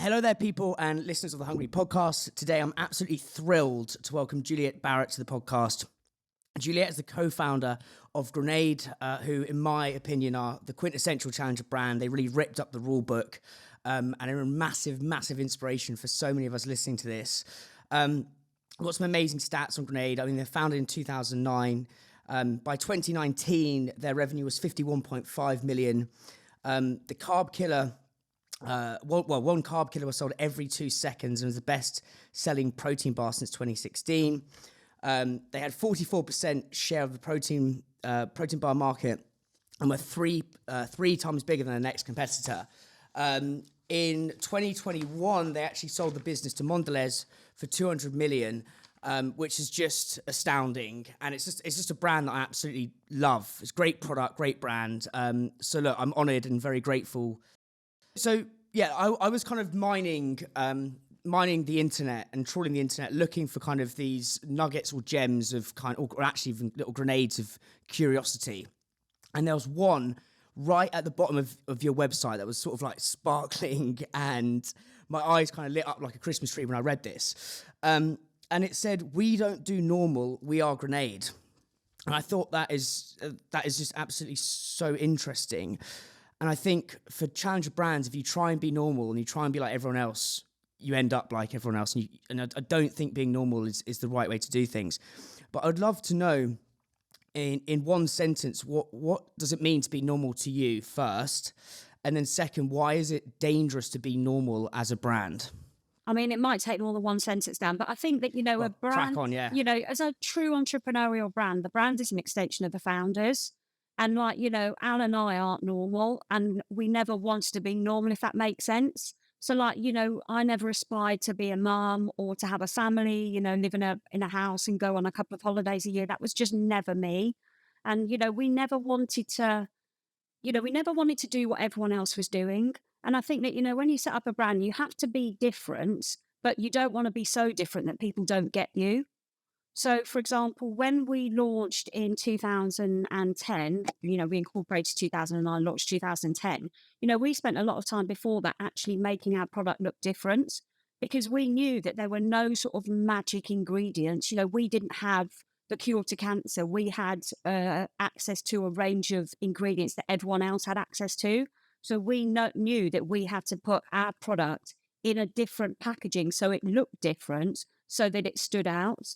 Hello there, people and listeners of the Hungry Podcast. Today, I'm absolutely thrilled to welcome Juliet Barratt to the podcast. Juliet is the co-founder of Grenade, who, in my opinion, are the quintessential challenger brand. They really ripped up the rule book and are a massive, massive inspiration for so many of us listening to this. I've got some amazing stats on Grenade. I mean, they're founded in 2009. By 2019, their revenue was 51.5 million. The carb killer... one carb killer was sold every 2 seconds and was the best selling protein bar since 2016. They had 44% share of the protein bar market and were three times bigger than the next competitor. In 2021, they actually sold the business to Mondelēz for 200 million, which is just astounding. And it's just a brand that I absolutely love. It's a great product, great brand. So look, I'm honored and very grateful. So yeah, I was kind of mining the internet and trawling the internet, looking for kind of these nuggets or gems of or actually even little grenades of curiosity. And there was one right at the bottom of your website that was sort of like sparkling, and my eyes kind of lit up like a Christmas tree when I read this. And it said, "We don't do normal, we are Grenade." And I thought that is just absolutely so interesting. And I think for challenger brands, if you try and be normal and you try and be like everyone else, you end up like everyone else. And I don't think being normal is the right way to do things. But I'd love to know, in one sentence, what does it mean to be normal to you first? And then second, why is it dangerous to be normal as a brand? I mean, it might take all the one sentence down, but I think that, a brand, crack on, yeah. As a true entrepreneurial brand, the brand is an extension of the founders. And Al and I aren't normal, and we never wanted to be normal, if that makes sense. So I never aspired to be a mum or to have a family, live in a house and go on a couple of holidays a year. That was just never me. And, we never wanted to do what everyone else was doing. And I think that, when you set up a brand, you have to be different, but you don't want to be so different that people don't get you. So, for example, when we launched in 2010, we incorporated 2009, launched 2010, we spent a lot of time before that actually making our product look different, because we knew that there were no sort of magic ingredients. We didn't have the cure to cancer. We had access to a range of ingredients that everyone else had access to. So we knew that we had to put our product in a different packaging so it looked different, so that it stood out.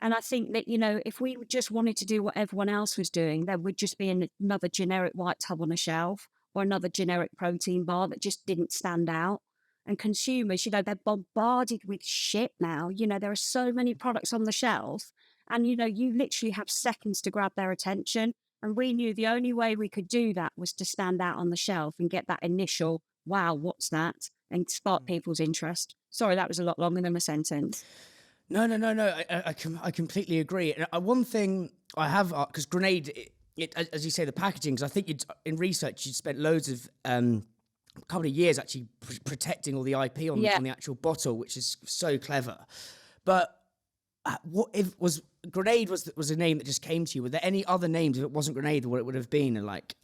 And I think that, if we just wanted to do what everyone else was doing, there would just be another generic white tub on a shelf or another generic protein bar that just didn't stand out. And consumers, they're bombarded with shit now. There are so many products on the shelf, and, you literally have seconds to grab their attention. And we knew the only way we could do that was to stand out on the shelf and get that initial, wow, what's that? And spark people's interest. Sorry, that was a lot longer than a sentence. No. I completely agree. And one thing I have, because Grenade, as you say, the packaging, because I think in research you spent loads of a couple of years actually protecting all the IP on the actual bottle, which is so clever. But what if Grenade was a name that just came to you? Were there any other names if it wasn't Grenade, what it would have been? Like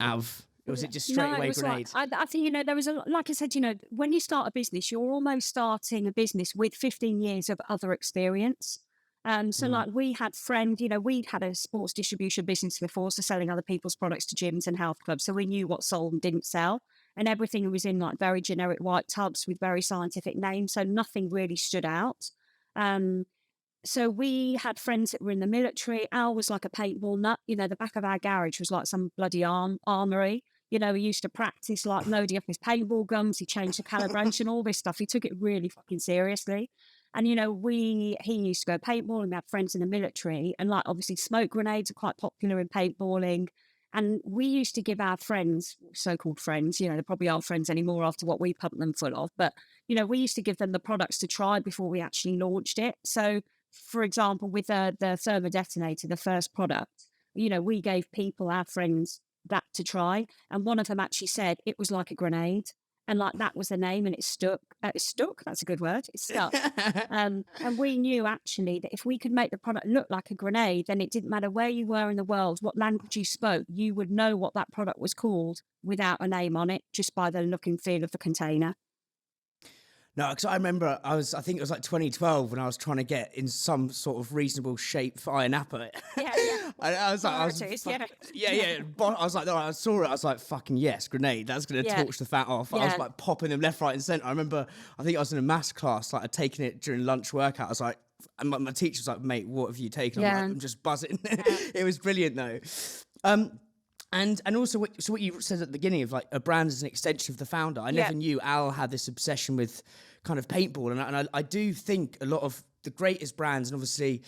or was it just straight away Grenade? I think, there was like I said, when you start a business, you're almost starting a business with 15 years of other experience. We had friends, we'd had a sports distribution business before, so selling other people's products to gyms and health clubs. So we knew what sold and didn't sell. And everything was in very generic white tubs with very scientific names. So nothing really stood out. So we had friends that were in the military. Al was like a paintball nut. The back of our garage was like some bloody armory. He used to practice loading up his paintball guns. He changed the calibration, all this stuff. He took it really fucking seriously. And, he used to go paintball, and we had friends in the military. And obviously smoke grenades are quite popular in paintballing. And we used to give our friends, so-called friends, they probably aren't friends anymore after what we pumped them full of. But, we used to give them the products to try before we actually launched it. So, for example, with the thermo detonator, the first product, we gave people, our friends, that to try. And one of them actually said it was like a grenade. And that was the name, and it stuck. It stuck. That's a good word. It stuck. And we knew actually that if we could make the product look like a grenade, then it didn't matter where you were in the world, what language you spoke, you would know what that product was called without a name on it, just by the look and feel of the container. No, because I remember I think it was like 2012 when I was trying to get in some sort of reasonable shape for Iron Apple. Yeah, yeah. I was like, I was like, no, I saw it. I was like, fucking yes, grenade. That's going to Yeah. torch the fat off. I was Yeah. like popping them left, right, and centre. I remember, I think I was in a maths class, like I'd taken it during lunch workout. I was like, and my teacher was like, mate, what have you taken? I'm Yeah. like, I'm just buzzing. It was brilliant though. And also, what you said at the beginning of like a brand is an extension of the founder. I never knew Al had this obsession with kind of paintball, and I do think a lot of the greatest brands, and obviously,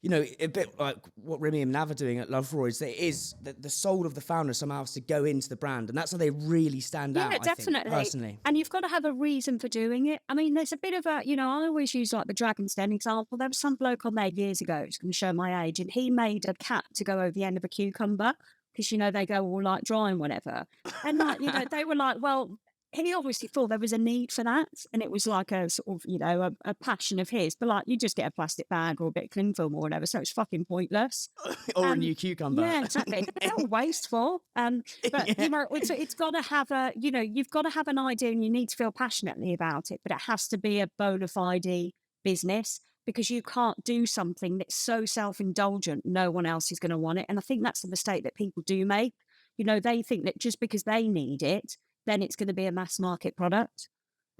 you know, a bit like what Remy and Nav are doing at Loveroy's, there is the soul of the founder somehow has to go into the brand, and that's how they really stand out. Yeah, I think, definitely. personally. And you've got to have a reason for doing it. I mean, there's a bit of a, you know, I always use like the Dragon's Den example. There was some bloke on there years ago, it's going to show my age, and he made a cat to go over the end of a cucumber because, you know, they go all like dry and whatever. And like, you know, they were like, well, he obviously thought there was a need for that. And it was like a sort of, you know, a passion of his. But like, you just get a plastic bag or a bit of cling film or whatever. So it's fucking pointless. Or a new cucumber. Yeah, exactly. They're all wasteful. But, you know, it's got to have a, you know, you've got to have an idea and you need to feel passionately about it. But it has to be a bona fide business, because you can't do something that's so self-indulgent, no one else is going to want it. And I think that's the mistake that people do make. You know, they think that just because they need it, then it's going to be a mass market product.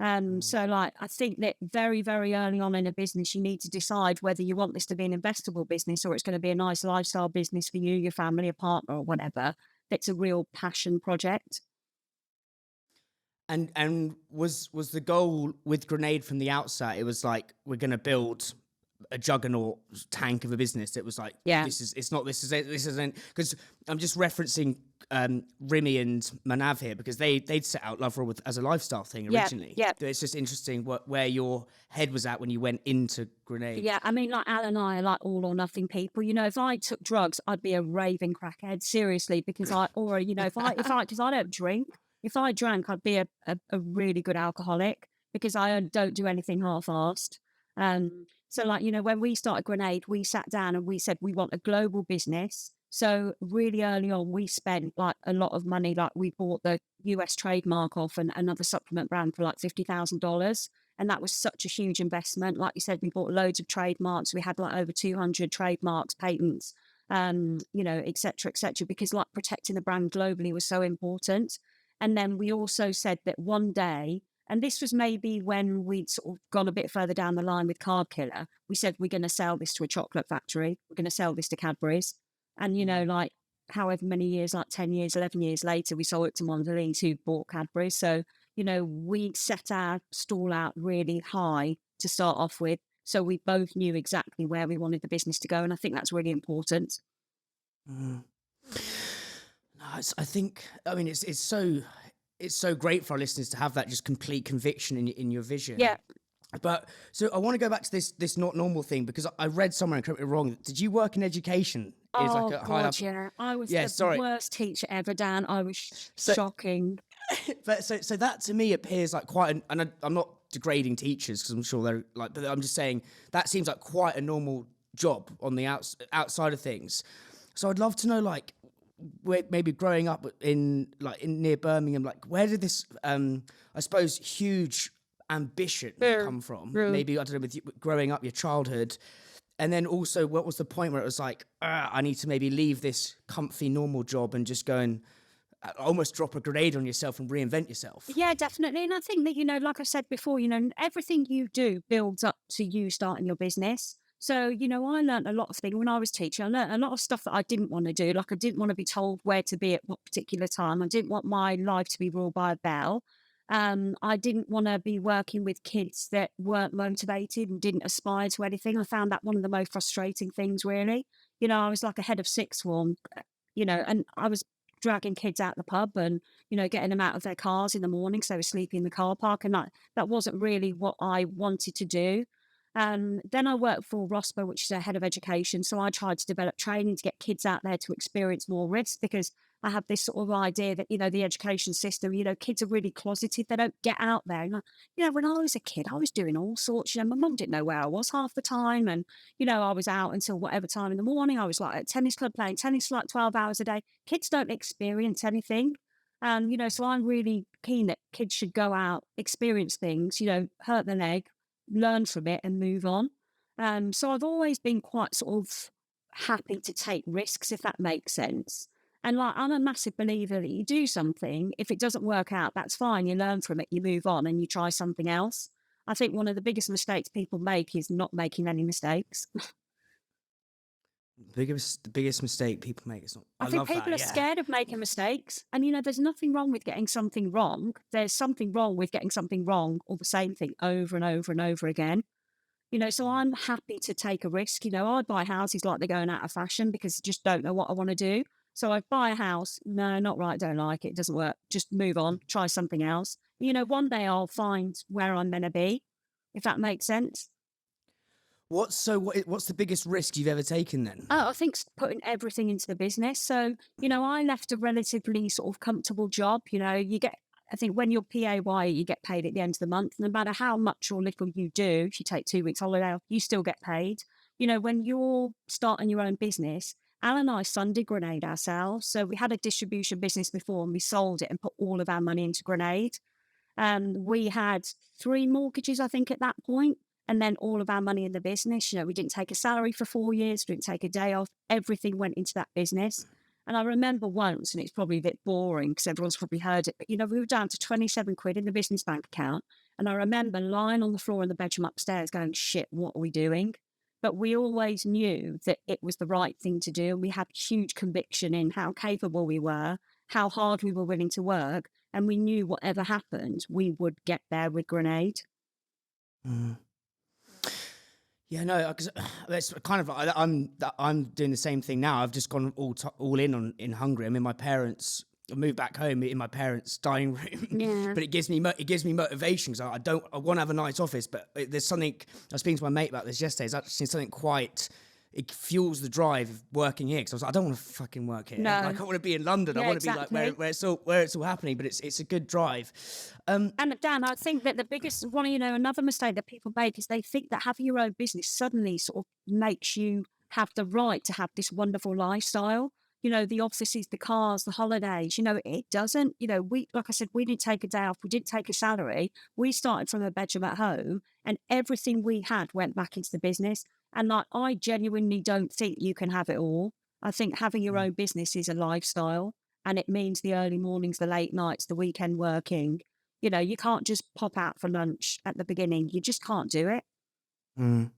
So like, I think that very, very early on in a business, you need to decide whether you want this to be an investable business or it's going to be a nice lifestyle business for you, your family, a partner or whatever. That's a real passion project. And was the goal with Grenade from the outset? It was like, we're going to build a juggernaut tank of a business. It was like, this isn't, because I'm just referencing Remy and Manav here, because they'd set out Loveroy as a lifestyle thing originally. Yeah. It's just interesting where your head was at when you went into Grenade. Yeah, I mean, like Al and I are like all or nothing people. You know, if I took drugs, I'd be a raving crackhead, seriously, because if I don't drink. If I drank, I'd be a really good alcoholic, because I don't do anything half-assed. So like, you know, when we started Grenade, we sat down and we said, we want a global business. So really early on, we spent like a lot of money. Like we bought the US trademark off and another supplement brand for like $50,000. And that was such a huge investment. Like you said, we bought loads of trademarks. We had like over 200 trademarks, patents, you know, et cetera, because like protecting the brand globally was so important. And then we also said that one day, and this was maybe when we'd sort of gone a bit further down the line with Card Killer, we said, we're going to sell this to a chocolate factory. We're going to sell this to Cadbury's. And, you know, like however many years, like 10 years, 11 years later, we sold it to Mondelēz, who bought Cadbury's. So, you know, we set our stall out really high to start off with. So we both knew exactly where we wanted the business to go. And I think that's really important. I think, I mean, it's so great for our listeners to have that just complete conviction in your vision. Yeah. But so I want to go back to this not normal thing, because I read somewhere, and correct me wrong, did you work in education? Yeah. I was the worst teacher ever, Dan. I was shocking. But so that to me appears like quite and I'm not degrading teachers, because I'm sure they're like, but I'm just saying that seems like quite a normal job on the outside of things. So I'd love to know, like, where maybe growing up in near Birmingham, like where did this I suppose huge ambition come from? Maybe, I don't know, with you, growing up, your childhood, and then also what was the point where it was like, I need to maybe leave this comfy normal job and just go and almost drop a grenade on yourself and reinvent yourself? Yeah, definitely. And I think that, you know, like I said before, you know, everything you do builds up to you starting your business. So, you know, I learned a lot of things when I was teaching. I learned a lot of stuff that I didn't want to do. Like I didn't want to be told where to be at what particular time. I didn't want my life to be ruled by a bell. I didn't want to be working with kids that weren't motivated and didn't aspire to anything. I found that one of the most frustrating things, really. You know, I was like a head of sixth form, you know, and I was dragging kids out the pub and, you know, getting them out of their cars in the morning so they were sleeping in the car park. And that wasn't really what I wanted to do. Then I worked for ROSPA, which is a head of education. So I tried to develop training to get kids out there to experience more risk, because I have this sort of idea that, you know, the education system, you know, kids are really closeted. They don't get out there. And, you know, when I was a kid, I was doing all sorts. You know, my mum didn't know where I was half the time. And, you know, I was out until whatever time in the morning. I was like at tennis club playing tennis for like 12 hours a day. Kids don't experience anything. And, so I'm really keen that kids should go out, experience things, hurt their leg, learn from it and move on. So I've always been quite sort of happy to take risks, if that makes sense. And like, I'm a massive believer that you do something, if it doesn't work out, that's fine. You learn from it, you move on and you try something else. I think one of the biggest mistakes people make is not making any mistakes. The biggest mistake people make is not. I I think love people that. are Yeah. scared of making mistakes. And, there's nothing wrong with getting something wrong. There's something wrong with getting something wrong or the same thing over and over and over again. So I'm happy to take a risk. I buy houses like they're going out of fashion because I just don't know what I want to do. So I buy a house. No, not right. Don't like it. It doesn't work. Just move on. Try something else. One day I'll find where I'm meant to be, if that makes sense. What's the biggest risk you've ever taken then? Oh, I think putting everything into the business. So, I left a relatively sort of comfortable job. You get, I think when you're PAYE, you get paid at the end of the month. No matter how much or little you do, if you take 2 weeks holiday off, you still get paid. When you're starting your own business, Al and I funded Grenade ourselves. So we had a distribution business before and we sold it and put all of our money into Grenade. We had 3 mortgages, I think, at that point, and then all of our money in the business. We didn't take a salary for 4 years, we didn't take a day off. Everything went into that business. And I remember once, and it's probably a bit boring because everyone's probably heard it, but, we were down to 27 quid in the business bank account. And I remember lying on the floor in the bedroom upstairs going, shit, what are we doing? But we always knew that it was the right thing to do. We had huge conviction in how capable we were, how hard we were willing to work. And we knew whatever happened, we would get there with Grenade. Mm. Yeah, no, because it's kind of I'm doing the same thing now. I've just gone all in Hungary. I mean, I moved back home in my parents' dining room, Yeah. but it gives me motivation because I want to have a nice office, but there's something. I was speaking to my mate about this yesterday. It's actually something quite. It fuels the drive of working here because I was like, I don't want to fucking work here. No. Like, I want to be in London. Yeah, I want to exactly. be like where it's all happening. But it's a good drive. And Dan, I think that the biggest one, another mistake that people make is they think that having your own business suddenly sort of makes you have the right to have this wonderful lifestyle. The offices, the cars, the holidays. It doesn't. Like I said, we didn't take a day off. We didn't take a salary. We started from a bedroom at home, and everything we had went back into the business. And like, I genuinely don't think you can have it all. I think having your own business is a lifestyle, and it means the early mornings, the late nights, the weekend working. You can't just pop out for lunch at the beginning. You just can't do it. Mm.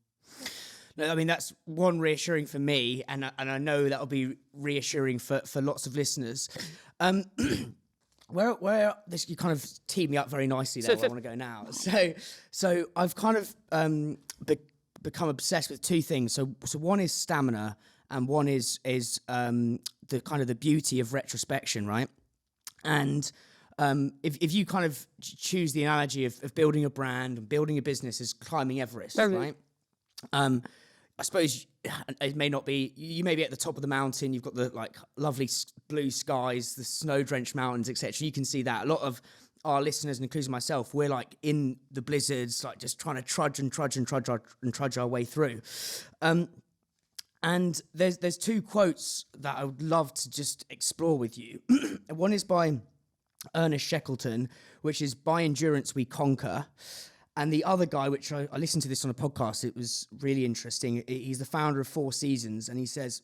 No, I mean, that's one reassuring for me, and I know that'll be reassuring for lots of listeners. Where this, you kind of teed me up very nicely there. Where I want to go now. So I've kind of become obsessed with 2 things. So one is stamina, and one is the kind of the beauty of retrospection, right? And if you kind of choose the analogy of building a brand and building a business as climbing Everest, right? I suppose it may not be, you may be at the top of the mountain, you've got the like lovely blue skies, the snow-drenched mountains, etc. You can see that. A lot of our listeners, including myself, we're like in the blizzards, like just trying to trudge our way through. And there's 2 quotes that I would love to just explore with you. One is by Ernest Shackleton, which is by endurance we conquer. And the other guy, which I listened to this on a podcast, it was really interesting. He's the founder of 4 Seasons, and he says,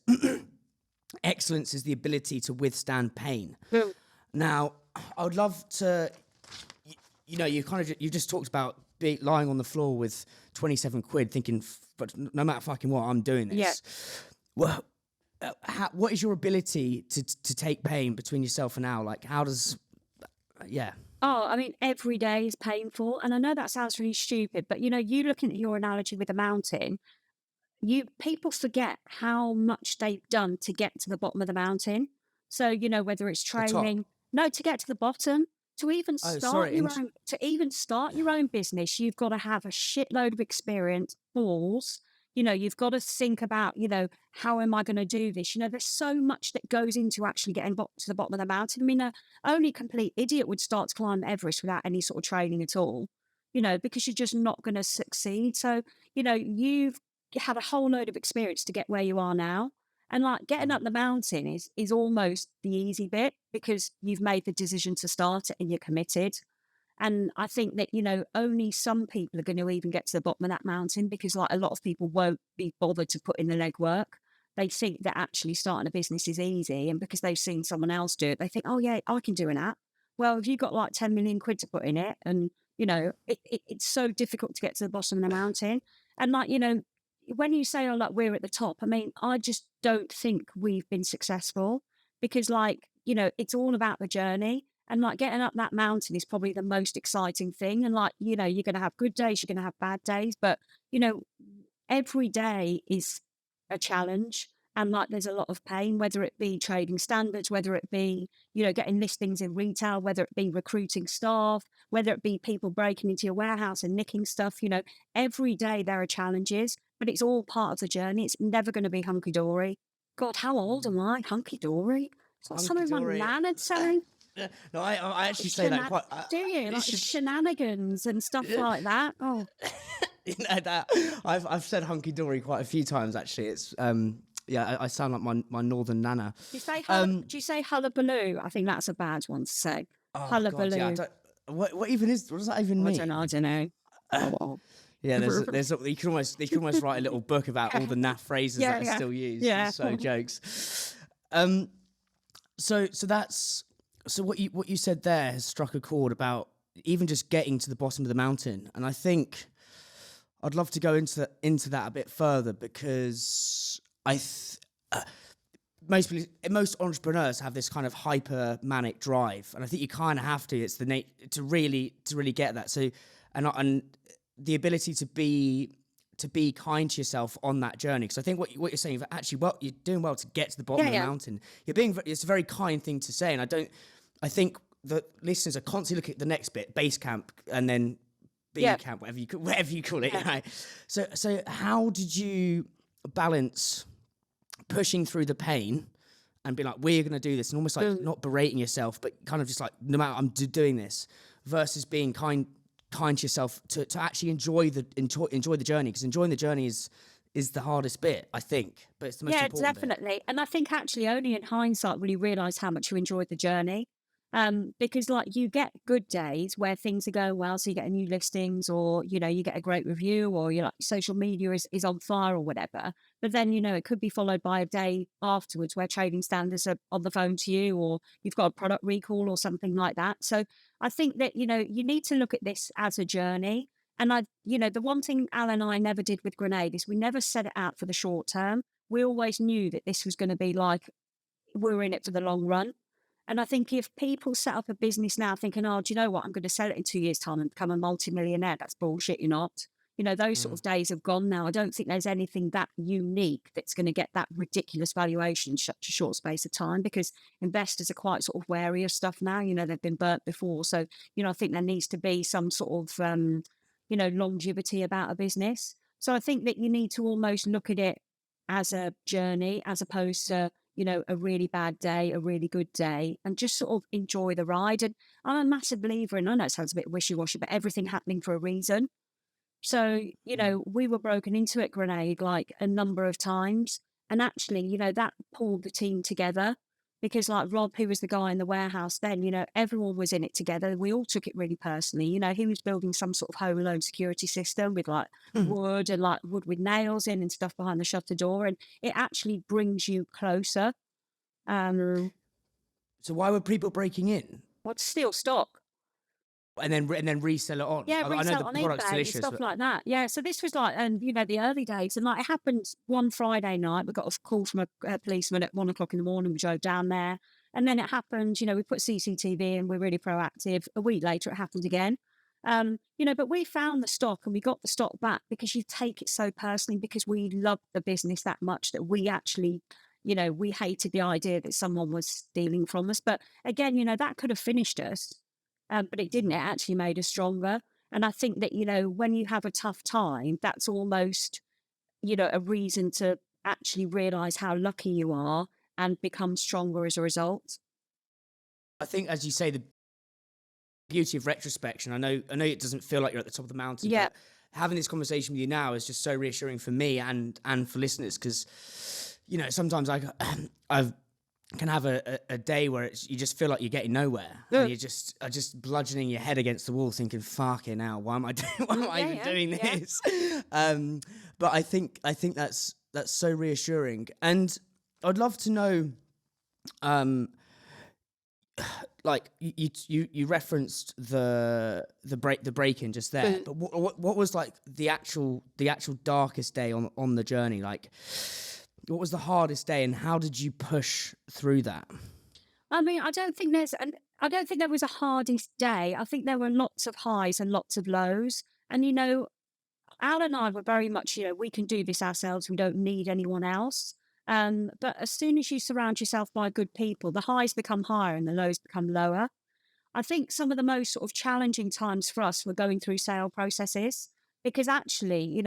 excellence is the ability to withstand pain. Now, I would love to, you just talked about lying on the floor with 27 quid thinking, but no matter fucking what, I'm doing this. Yeah. Well, what is your ability to take pain between yourself and Al? Like, how does, yeah. Oh, I mean, every day is painful. And I know that sounds really stupid, but, you looking at your analogy with the mountain, people forget how much they've done to get to the bottom of the mountain. So, whether it's training, to get to the bottom, to even start your own business, you've got to have a shitload of experience, balls. You've got to think about, how am I going to do this? There's so much that goes into actually getting to the bottom of the mountain. I mean, only a complete idiot would start to climb Everest without any sort of training at all, because you're just not going to succeed. So, you've had a whole load of experience to get where you are now. And like getting up the mountain is almost the easy bit because you've made the decision to start it and you're committed. And I think that, only some people are going to even get to the bottom of that mountain because like a lot of people won't be bothered to put in the legwork. They think that actually starting a business is easy. And because they've seen someone else do it, they think, oh yeah, I can do an app. Well, if you've got like 10 million quid to put in it and, it's so difficult to get to the bottom of the mountain. And like, when you say, oh, like we're at the top, I mean, I just don't think we've been successful because like, it's all about the journey. And like getting up that mountain is probably the most exciting thing. And like, you're going to have good days, you're going to have bad days, but, every day is a challenge. And like, there's a lot of pain, whether it be trading standards, whether it be, getting listings in retail, whether it be recruiting staff, whether it be people breaking into your warehouse and nicking stuff, every day there are challenges, but it's all part of the journey. It's never going to be hunky-dory. God, how old am I? Hunky-dory? It's not something my nan had saying. No, I actually say that quite. Do you? Like shenanigans and stuff like that? Oh. That I've said hunky dory quite a few times actually. It's I sound like my northern nana. Do you say hullabaloo? I think that's a bad one to say. Hullabaloo. Yeah, what even is? What does that even mean? I don't know. Yeah, there's you can almost write a little book about all the naff phrases that are still used. Yeah. So jokes. So what you said there has struck a chord about even just getting to the bottom of the mountain, and I think I'd love to go into that a bit further because most entrepreneurs have this kind of hyper manic drive, and I think you kind of have to. It's to really get that. So, and the ability to be kind to yourself on that journey. Because I think what you're saying, actually, you're doing well to get to the bottom of the mountain. It's a very kind thing to say, and I think the listeners are constantly looking at the next bit, base camp, and then B camp, whatever you call it. Right? So how did you balance pushing through the pain and be like, we're going to do this, and almost like not berating yourself, but kind of just like, no matter, I'm doing this, versus being kind to yourself to actually enjoy the journey, because enjoying the journey is the hardest bit, I think, but it's the most important definitely bit. And I think actually only in hindsight will you realise how much you enjoyed the journey, because like you get good days where things are going well, so you get a new listings, or you get a great review, or you're like social media is on fire or whatever, but then it could be followed by a day afterwards where trading standards are on the phone to you, or you've got a product recall or something like that. So I think that you need to look at this as a journey. And the one thing Al and I never did with Grenade is we never set it out for the short term. We always knew that this was going to be like, we're in it for the long run. And I think if people set up a business now thinking, oh, do you know what, I'm going to sell it in 2 years' time and become a multimillionaire, that's bullshit, you're not. Those sort of days have gone now. I don't think there's anything that unique that's going to get that ridiculous valuation in such a short space of time, because investors are quite sort of wary of stuff now. They've been burnt before. So, I think there needs to be some sort of, longevity about a business. So I think that you need to almost look at it as a journey as opposed to, a really bad day, a really good day, and just sort of enjoy the ride. And I'm a massive believer in, I know it sounds a bit wishy-washy, but everything happening for a reason. So, we were broken into at Grenade like a number of times. And actually, that pulled the team together because like Rob, who was the guy in the warehouse then, everyone was in it together. We all took it really personally. He was building some sort of home alone security system with like wood with nails in and stuff behind the shutter door. And it actually brings you closer. So why were people breaking in? What, steal stock? And then resell it on. Yeah, resell I know the on product's eBay delicious, and stuff like that. Yeah, so this was like, the early days, and like it happened one Friday night. We got a call from a policeman at 1 o'clock in the morning. We drove down there, and then it happened. We put CCTV in. We're really proactive. A week later, it happened again. But we found the stock and we got the stock back because you take it so personally, because we loved the business that much that we actually, we hated the idea that someone was stealing from us. But again, that could have finished us. But it didn't. It actually made us stronger. And I think that, when you have a tough time, that's almost, a reason to actually realise how lucky you are and become stronger as a result. I think, as you say, the beauty of retrospection, I know it doesn't feel like you're at the top of the mountain, yeah. But having this conversation with you now is just so reassuring for me and for listeners, because, sometimes I've can have a day where you just feel like you're getting nowhere, and you're just bludgeoning your head against the wall, thinking, "Fucking hell, why am I even doing this?" But I think that's so reassuring, and I'd love to know, like you referenced the break-in just there, but what was like the actual darkest day on the journey? Like, what was the hardest day, and how did you push through that? I mean, I don't think there was a hardest day. I think there were lots of highs and lots of lows. And, Al and I were very much, we can do this ourselves. We don't need anyone else. But as soon as you surround yourself by good people, the highs become higher and the lows become lower. I think some of the most sort of challenging times for us were going through sale processes, because actually,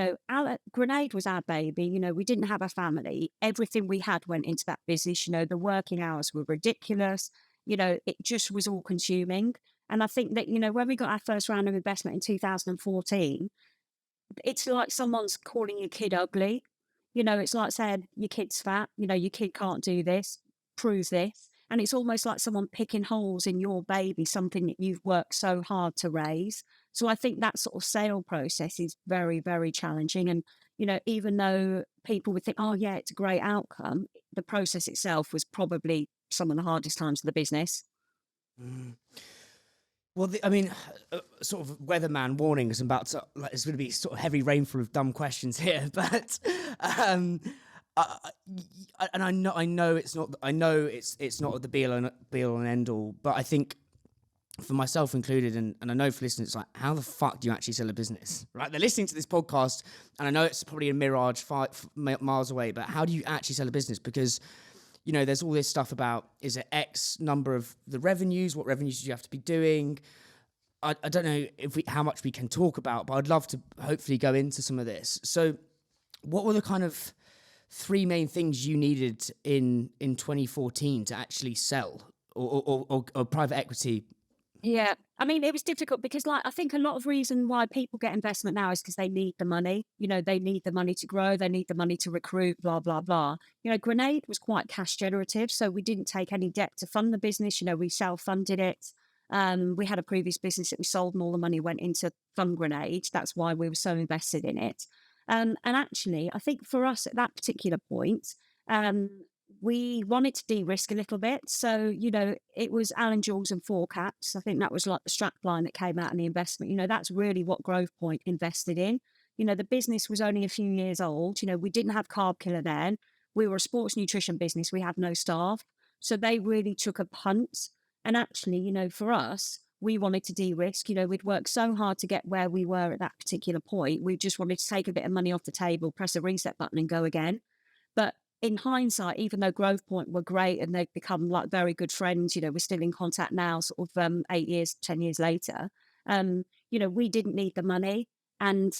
Grenade was our baby. We didn't have a family. Everything we had went into that business. The working hours were ridiculous. It just was all consuming. And I think that, when we got our first round of investment in 2014, it's like someone's calling your kid ugly. It's like saying your kid's fat, your kid can't do this, prove this. And it's almost like someone picking holes in your baby, something that you've worked so hard to raise. So I think that sort of sale process is very, very challenging. And, even though people would think, oh, yeah, it's a great outcome, the process itself was probably some of the hardest times of the business. Mm. Well, sort of weatherman warnings about to, like, it's going to be sort of heavy rainfall of dumb questions here, but and I know it's not the be all and end all, but I think for myself included, and I know for listeners, like, how the fuck do you actually sell a business? Right? They're listening to this podcast, and I know it's probably a mirage 5 miles away, but how do you actually sell a business? Because there's all this stuff about, is it X number of the revenues? What revenues do you have to be doing? I don't know how much we can talk about, but I'd love to hopefully go into some of this. So what were the kind of 3 main things you needed in 2014 to actually sell or private equity? Yeah. I mean, it was difficult because, I think a lot of reason why people get investment now is because they need the money. They need the money to grow. They need the money to recruit, blah, blah, blah. Grenade was quite cash generative. So we didn't take any debt to fund the business. We self-funded it. We had a previous business that we sold and all the money went into fund Grenade. That's why we were so invested in it. And actually, I think for us at that particular point, we wanted to de-risk a little bit. So, it was Alan Jules and 4 Caps. I think that was like the strap line that came out in the investment. That's really what Growth Point invested in. The business was only a few years old. We didn't have Carb Killer then. We were a sports nutrition business. We had no staff. So they really took a punt. And actually, for us, we wanted to de-risk. We'd worked so hard to get where we were at that particular point. We just wanted to take a bit of money off the table, press a reset button and go again. But in hindsight, even though Growth Point were great and they've become like very good friends, we're still in contact now, sort of 8 years, 10 years later, we didn't need the money, and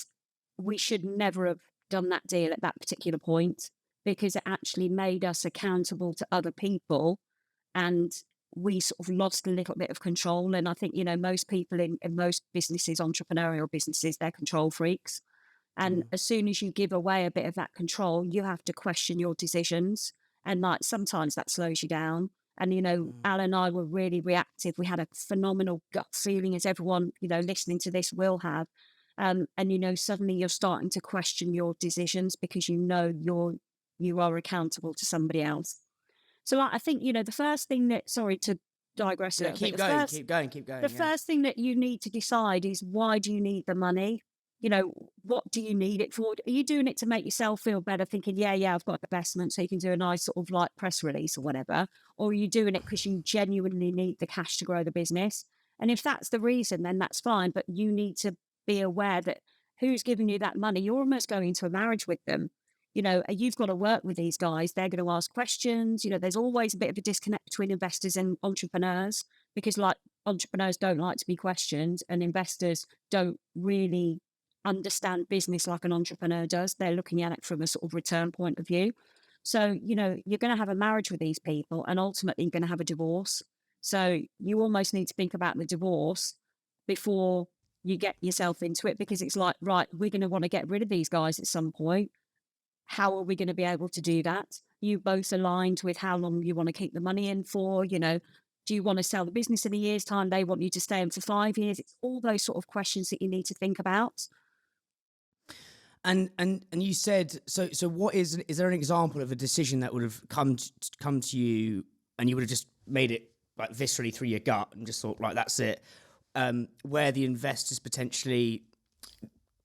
we should never have done that deal at that particular point, because it actually made us accountable to other people, and we sort of lost a little bit of control. And I think, most people in most businesses, entrepreneurial businesses, they're control freaks. And as soon as you give away a bit of that control, you have to question your decisions. And sometimes that slows you down. And, Al and I were really reactive. We had a phenomenal gut feeling, as everyone, listening to this will have. And, suddenly you're starting to question your decisions because you are accountable to somebody else. So I think, the first thing that, sorry to digress a little bit. Keep going. The first thing that you need to decide is, why do you need the money? What do you need it for? Are you doing it to make yourself feel better, thinking, yeah, I've got investment, so you can do a nice sort of like press release or whatever? Or are you doing it because you genuinely need the cash to grow the business? And if that's the reason, then that's fine. But you need to be aware that who's giving you that money, you're almost going into a marriage with them. You've got to work with these guys. They're going to ask questions. There's always a bit of a disconnect between investors and entrepreneurs, because entrepreneurs don't like to be questioned, and investors don't really understand business like an entrepreneur does. They're looking at it from a sort of return point of view. So, you're going to have a marriage with these people, and ultimately you're going to have a divorce. So you almost need to think about the divorce before you get yourself into it, because it's like, right, we're going to want to get rid of these guys at some point. How are we going to be able to do that? you both aligned with how long you want to keep the money in for? You know, do you want to sell the business in a year's time? They want you to stay in for 5 years. It's all those sort of questions that you need to think about. And you said, so what is there an example of a decision that would have come to you and you would have just made it like viscerally through your gut and just thought, right, that's it, where the investors potentially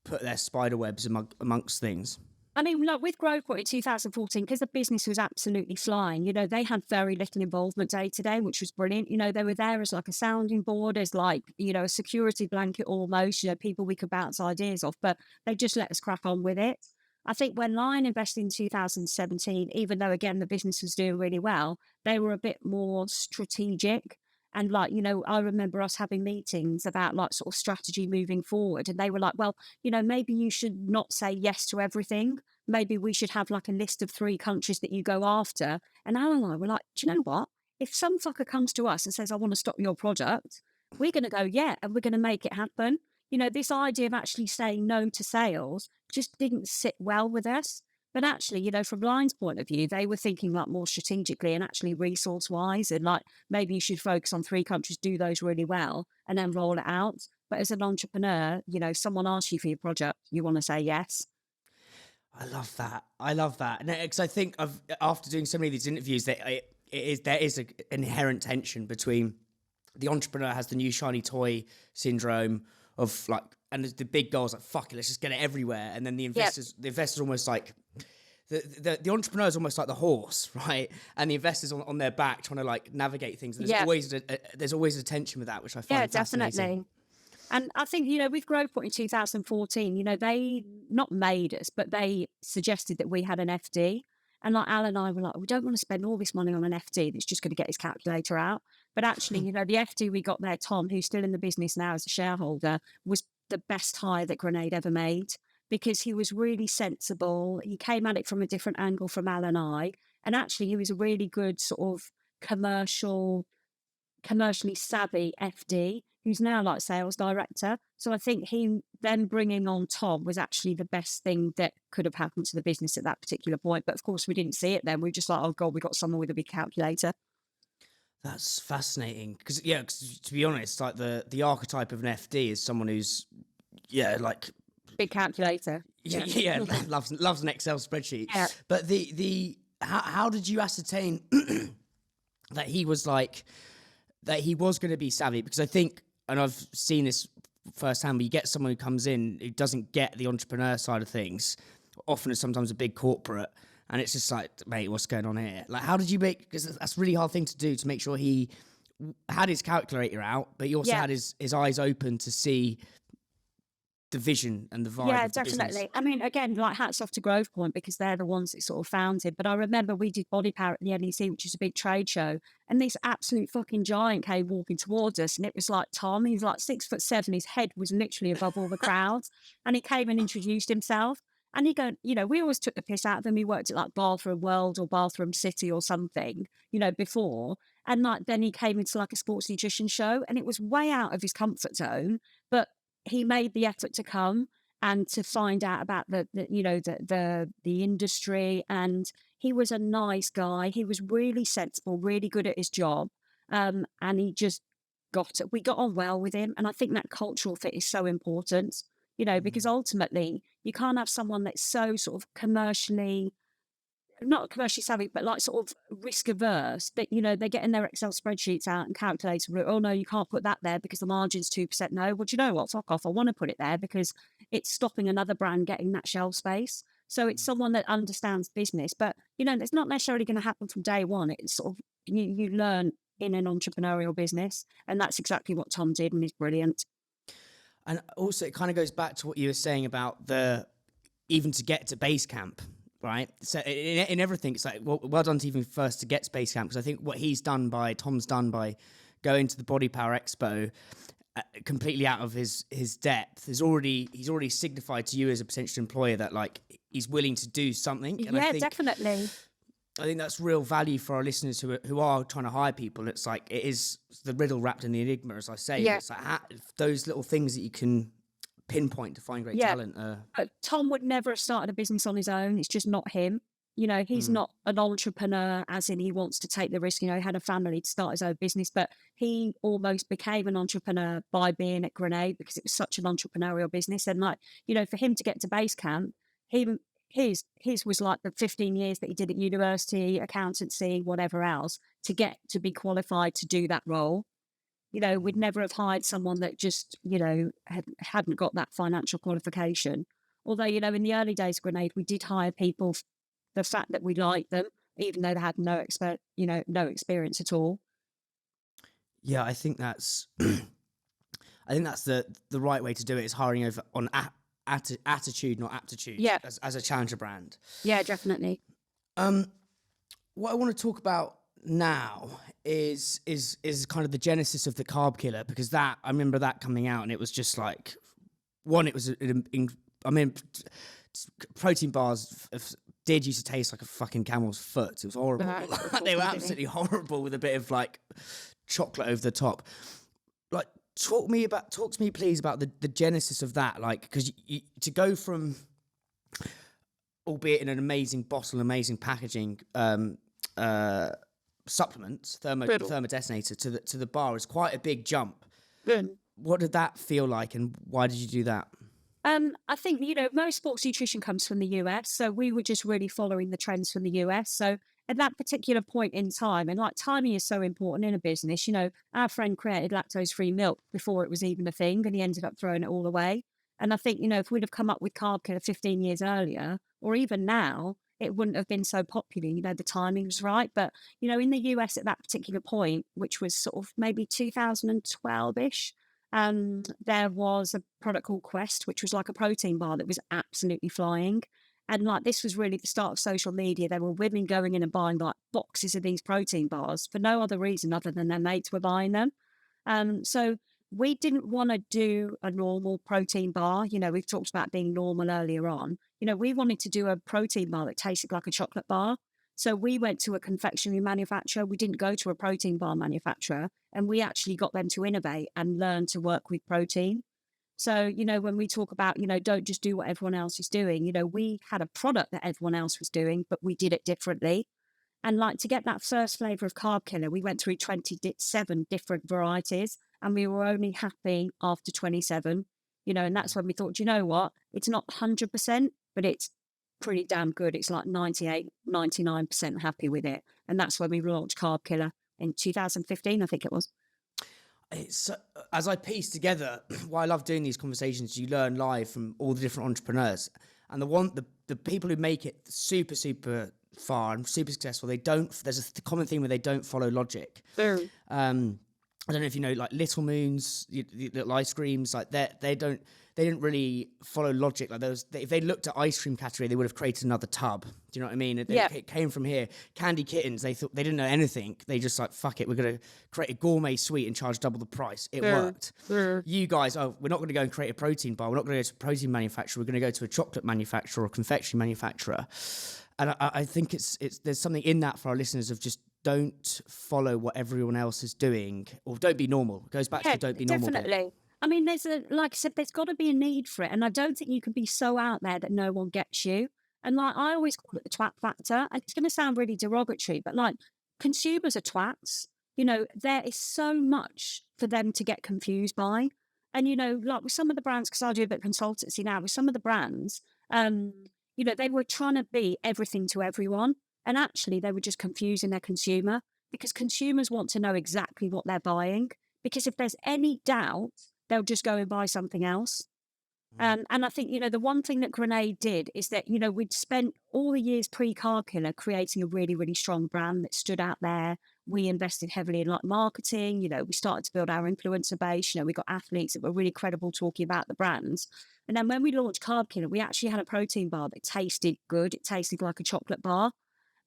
put their spider webs amongst things? I mean, like with Growthport in 2014, because the business was absolutely flying, you know, they had very little involvement day to day, which was brilliant. You know, they were there as like a sounding board, as like, you know, a security blanket almost, you know, people we could bounce ideas off, but they just let us crack on with it. I think when Lion invested in 2017, even though, again, the business was doing really well, they were a bit more strategic. And like, you know, I remember us having meetings about like sort of strategy moving forward. And they were like, well, you know, maybe you should not say yes to everything. Maybe we should have like a list of 3 countries that you go after. And Alan and I were like, do you know what? If some fucker comes to us and says, I want to stop your product, we're going to go, yeah, and we're going to make it happen. You know, this idea of actually saying no to sales just didn't sit well with us. But actually, you know, from Lion's point of view, they were thinking like more strategically and actually resource wise, and like maybe you should focus on 3 countries, do those really well, and then roll it out. But as an entrepreneur, you know, someone asks you for your project, you want to say yes. I love that. I love that. Because I think after doing so many of these interviews, there is an inherent tension between the entrepreneur has the new shiny toy syndrome of like, and the big goals like, fuck it, let's just get it everywhere. And then the investors almost like, the entrepreneur is almost like the horse, right? And the investors on their back trying to like navigate things. And there's always a tension with that, which I find fascinating. Definitely. And I think, you know, with Growthport in 2014, you know, they not made us, but they suggested that we had an FD. And like Al and I were like, we don't want to spend all this money on an FD that's just going to get his calculator out. But actually, you know, the FD we got there, Tom, who's still in the business now as a shareholder, was the best hire that Grenade ever made, because he was really sensible. He came at it from a different angle from Al and I. And actually, he was a really good sort of commercially savvy FD who's now like sales director. So I think them bringing on Tom was actually the best thing that could have happened to the business at that particular point. But of course, we didn't see it then. We were just like, oh God, we got someone with a big calculator. That's fascinating. Because to be honest, like the archetype of an FD is someone who's, like big calculator. Yeah, loves an Excel spreadsheet. Yeah. But how did you ascertain that he was like, that he was going to be savvy? Because I think, and I've seen this firsthand, but you get someone who comes in who doesn't get the entrepreneur side of things, often it's sometimes a big corporate, and it's just like, mate, what's going on here? Like, how did you because that's a really hard thing to do, to make sure he had his calculator out, but he also had his eyes open to see the vision and the vibe. Yeah, definitely. Business. I mean, again, like hats off to Growthpoint, because they're the ones that sort of founded. But I remember we did Body Power at the NEC, which is a big trade show, and this absolute fucking giant came walking towards us, and it was like Tom. He was like 6'7". His head was literally above all the crowds, and he came and introduced himself. And he go, you know, we always took the piss out of him. He worked at like Bathroom World or Bathroom City or something, you know, before. And like then he came into like a sports nutrition show, and it was way out of his comfort zone, but he made the effort to come and to find out about the industry. And he was a nice guy. He was really sensible, really good at his job. And he just we got on well with him. And I think that cultural fit is so important, you know, because ultimately you can't have someone that's so sort of not commercially savvy, but like sort of risk averse, that, you know, they're getting their Excel spreadsheets out and calculating, oh no, you can't put that there because the margin's 2%. No, well, do you know what? Fuck off. I want to put it there because it's stopping another brand getting that shelf space. So it's someone that understands business, but, you know, it's not necessarily going to happen from day one. It's sort of, you learn in an entrepreneurial business, and that's exactly what Tom did, and he's brilliant. And also it kind of goes back to what you were saying about even to get to base camp. Right, so in everything, it's like well done to even first to get Space Camp, because I think what Tom's done by going to the Body Power Expo completely out of his depth, he's already signified to you as a potential employer that like he's willing to do something. And Definitely. I think that's real value for our listeners who are trying to hire people. It's like it is the riddle wrapped in the enigma, as I say. Yeah. It's like those little things that you can pinpoint to find great talent. Tom would never have started a business on his own. It's just not him. he's not an entrepreneur as in he wants to take the risk. He had a family to start his own business, but he almost became an entrepreneur by being at Grenade because it was such an entrepreneurial business. And for him to get to base camp, his was like the 15 years that he did at university, accountancy, whatever else, to get to be qualified to do that role. We'd never have hired someone that just, hadn't got that financial qualification. Although, in the early days of Grenade, we did hire people the fact that we liked them, even though they had no experience at all. Yeah, I think that's the right way to do it, is hiring over on attitude, not aptitude. Yeah. As a challenger brand. Yeah, definitely. What I want to talk about now is kind of the genesis of the carb killer, because I remember that coming out, and it was just like, protein bars did used to taste like a fucking camel's foot. It was horrible. They were absolutely horrible, with a bit of like chocolate over the top. Like, talk to me please about the genesis of that. Like, because to go from, albeit in an amazing bottle, amazing packaging, supplements, thermodetonator to the bar is quite a big jump. What did that feel like, and why did you do that? I think, most sports nutrition comes from the US. So we were just really following the trends from the US. So at that particular point in time, and like timing is so important in a business, our friend created lactose-free milk before it was even a thing, and he ended up throwing it all away. And I think, if we'd have come up with Carb Killer 15 years earlier, or even now, it wouldn't have been so popular. The timing was right. But, in the US at that particular point, which was sort of maybe 2012-ish, there was a product called Quest, which was like a protein bar that was absolutely flying. And like, this was really the start of social media. There were women going in and buying like boxes of these protein bars for no other reason other than their mates were buying them. So we didn't want to do a normal protein bar. We've talked about being normal earlier on. We wanted to do a protein bar that tasted like a chocolate bar. So we went to a confectionery manufacturer. We didn't go to a protein bar manufacturer, and we actually got them to innovate and learn to work with protein. So, when we talk about, don't just do what everyone else is doing, we had a product that everyone else was doing, but we did it differently. And like, to get that first flavour of Carb Killer, we went through 27 different varieties, and we were only happy after 27, and that's when we thought, you know what, it's not 100%, but it's pretty damn good. It's like 98, 99% happy with it. And that's when we launched Carb Killer in 2015, I think it was. It's as I piece together, why I love doing these conversations, you learn live from all the different entrepreneurs, and the people who make it super, super far and super successful, there's a common theme where they don't follow logic. I don't know if you know, like Little Moons, little ice creams, like they didn't really follow logic. Like if they looked at ice cream category, they would have created another tub. Do you know what I mean? It came from here. Candy Kittens, they thought they didn't know anything. They just like, fuck it, we're going to create a gourmet sweet and charge double the price. It worked. You guys, we're not going to go and create a protein bar. We're not going to go to a protein manufacturer. We're going to go to a chocolate manufacturer or a confectionery manufacturer. And I think there's something in that for our listeners of just don't follow what everyone else is doing, or don't be normal. It goes back to the don't be normal. Definitely. I mean, like I said, there's got to be a need for it. And I don't think you can be so out there that no one gets you. And like, I always call it the twat factor. And it's going to sound really derogatory, but like, consumers are twats. There is so much for them to get confused by. And, like with some of the brands, because I do a bit of consultancy now, with some of the brands, they were trying to be everything to everyone. And actually, they were just confusing their consumer, because consumers want to know exactly what they're buying. Because if there's any doubt, they'll just go and buy something else. And I think, the one thing that Grenade did is that, we'd spent all the years pre-Carb Killer creating a really, really strong brand that stood out there. We invested heavily in like marketing, we started to build our influencer base. We got athletes that were really credible talking about the brands. And then when we launched Carb Killer, we actually had a protein bar that tasted good. It tasted like a chocolate bar.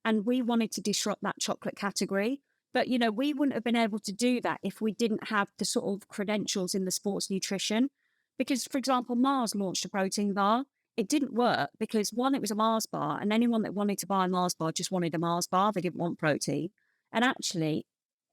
And we wanted to disrupt that chocolate category. But, we wouldn't have been able to do that if we didn't have the sort of credentials in the sports nutrition. Because, for example, Mars launched a protein bar. It didn't work because, one, it was a Mars bar, and anyone that wanted to buy a Mars bar just wanted a Mars bar. They didn't want protein. And actually,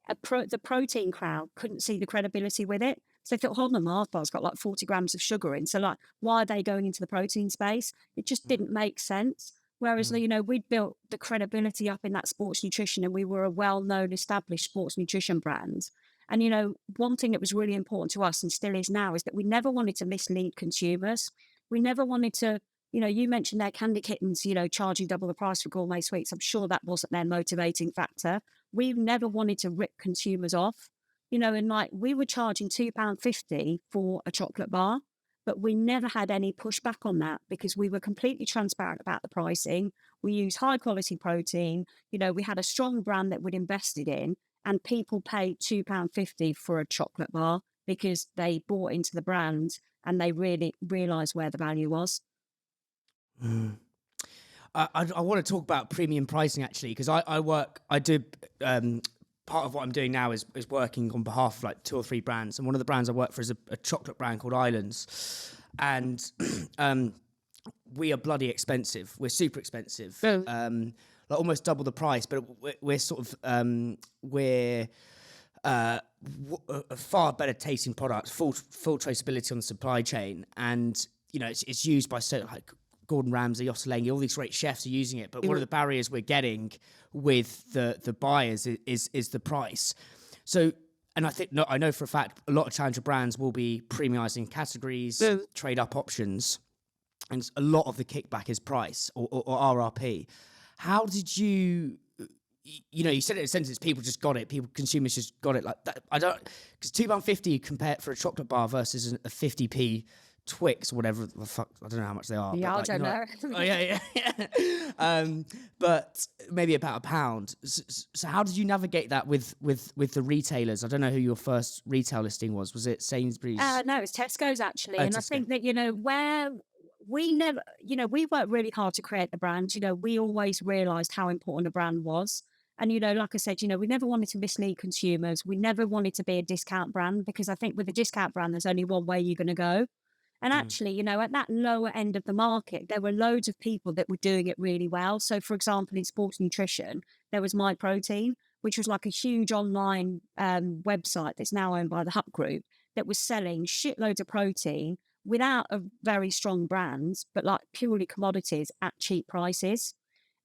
the protein crowd couldn't see the credibility with it. So they thought, hold on, Mars bar's got like 40 grams of sugar in. So like, why are they going into the protein space? It just didn't make sense. Whereas, we'd built the credibility up in that sports nutrition, and we were a well-known, established sports nutrition brand. And, one thing that was really important to us and still is now is that we never wanted to mislead consumers. We never wanted to, you mentioned their candy kittens, charging double the price for gourmet sweets. I'm sure that wasn't their motivating factor. We've never wanted to rip consumers off, and like we were charging £2.50 for a chocolate bar. But we never had any pushback on that because we were completely transparent about the pricing. We used high quality protein. We had a strong brand that we'd invested in, and people paid £2.50 for a chocolate bar because they bought into the brand and they really realised where the value was. I want to talk about premium pricing actually, because I do part of what I'm doing now is working on behalf of like 2 or 3 brands, and one of the brands I work for is a chocolate brand called Islands, and we are bloody expensive. We're super expensive, like almost double the price, but we're sort of we're a far better tasting product, full traceability on the supply chain, and it's used by like Gordon Ramsay, Ottolenghi, all these great chefs are using it. But one of the barriers we're getting with the buyers is the price. So, and I know for a fact a lot of challenger brands will be premiumizing categories, trade up options, and a lot of the kickback is price or RRP. How did you said it in a sentence, people just got it, consumers just got it like that. Because £2.50 compared for a chocolate bar versus a 50p Twix or whatever the fuck, I don't know how much they are. Yeah, but I don't know. Oh yeah. But maybe about £1. So how did you navigate that with the retailers? I don't know who your first retail listing was. Was it Sainsbury's? No, it's Tesco's actually. And Tesco. I think that, where we never, we worked really hard to create the brand. We always realised how important a brand was. And, like I said, we never wanted to mislead consumers. We never wanted to be a discount brand, because I think with a discount brand, there's only one way you're going to go. And actually, at that lower end of the market, there were loads of people that were doing it really well. So, for example, in sports nutrition, there was My Protein, which was like a huge online website that's now owned by the Hub Group, that was selling shitloads of protein without a very strong brand, but like purely commodities at cheap prices.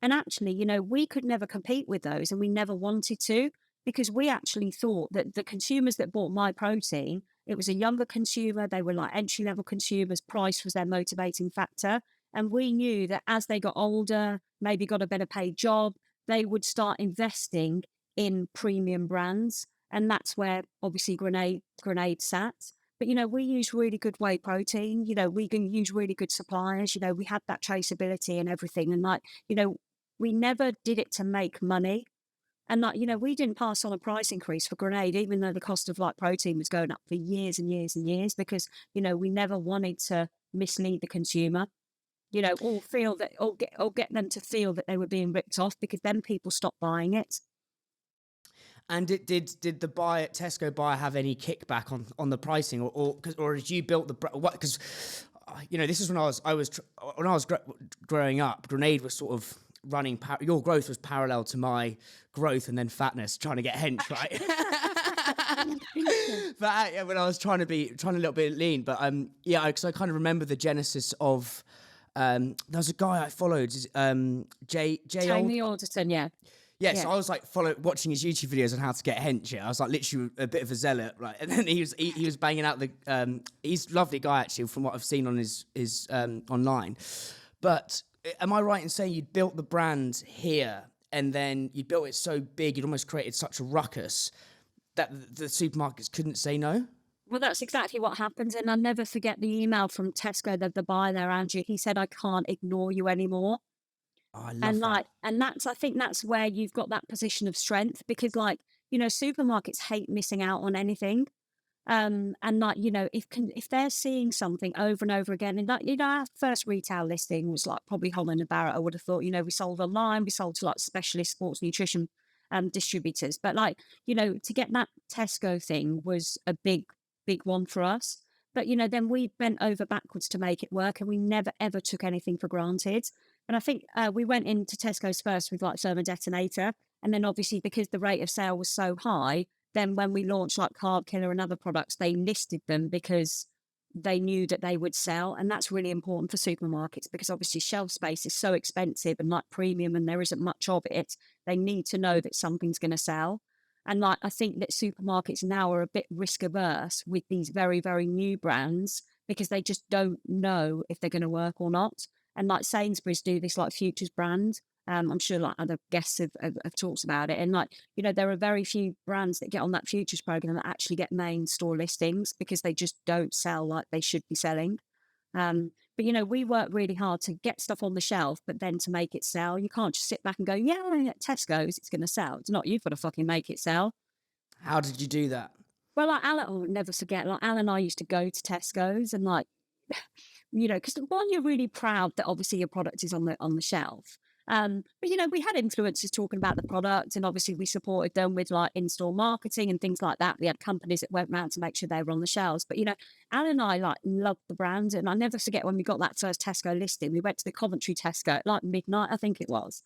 And actually, we could never compete with those, and we never wanted to, because we actually thought that the consumers that bought My Protein, it was a younger consumer. They were like entry-level consumers. Price was their motivating factor. And we knew that as they got older, maybe got a better paid job, they would start investing in premium brands. And that's where obviously Grenade sat. But, we use really good whey protein. We can use really good suppliers. We had that traceability and everything. And we never did it to make money. And we didn't pass on a price increase for Grenade, even though the cost of protein was going up for years and years and years, because, we never wanted to mislead the consumer, or feel that, or get them to feel that they were being ripped off, because then people stopped buying it. And did the buyer, Tesco buyer, have any kickback on the pricing, or did you build the what? Because this is when I was growing up. Grenade was sort of running. Your growth was parallel to my growth, and then fatness, trying to get hench, right? But when I was trying a little bit lean, but because I kind of remember the genesis of. There was a guy I followed, Jamie Alderton, yeah. Yeah, so I was watching his YouTube videos on how to get hench. Yeah, I was literally a bit of a zealot, right? And then he was banging out he's a lovely guy actually, from what I've seen on his online. But am I right in saying you'd built the brand here, and then you built it so big, you'd almost created such a ruckus that the supermarkets couldn't say no? Well, that's exactly what happened. And I'll never forget the email from Tesco, the buyer there, Andrew. He said, "I can't ignore you anymore." Oh, I love that. And I think that's where you've got that position of strength, because supermarkets hate missing out on anything. And if they're seeing something over and over again, and our first retail listing was probably Holland and Barratt. I would have thought, we sold online, we sold to specialist sports nutrition distributors, but to get that Tesco thing was a big one for us. But then we bent over backwards to make it work, and we never ever took anything for granted. And I think we went into Tesco's first with Thermo Detonator, and then obviously because the rate of sale was so high, then when we launched Carb Killer and other products, they listed them because they knew that they would sell. And that's really important for supermarkets because obviously shelf space is so expensive and like premium and there isn't much of it. They need to know that something's going to sell. And like, I think that supermarkets now are a bit risk averse with these very, very new brands because they just don't know if they're going to work or not. And like Sainsbury's do this like futures brand. I'm sure like other guests have talked about it. And like, you know, there are very few brands that get on that futures program that actually get main store listings because they just don't sell like they should be selling. But, you know, we work really hard to get stuff on the shelf, but then to make it sell. You can't just sit back and go, yeah, at Tesco's, it's going to sell. It's not, you've got to fucking make it sell. How did you do that? Well, like Alan, I'll never forget, like Alan and I used to go to Tesco's and like, you know, because one, you're really proud that obviously your product is on the shelf. But you know, we had influencers talking about the product, and obviously we supported them with like in-store marketing and things like that. We had companies that went round to make sure they were on the shelves. But you know, Alan and I like loved the brand, and I never forget when we got that first Tesco listing. We went to the Coventry Tesco at like midnight, I think it was,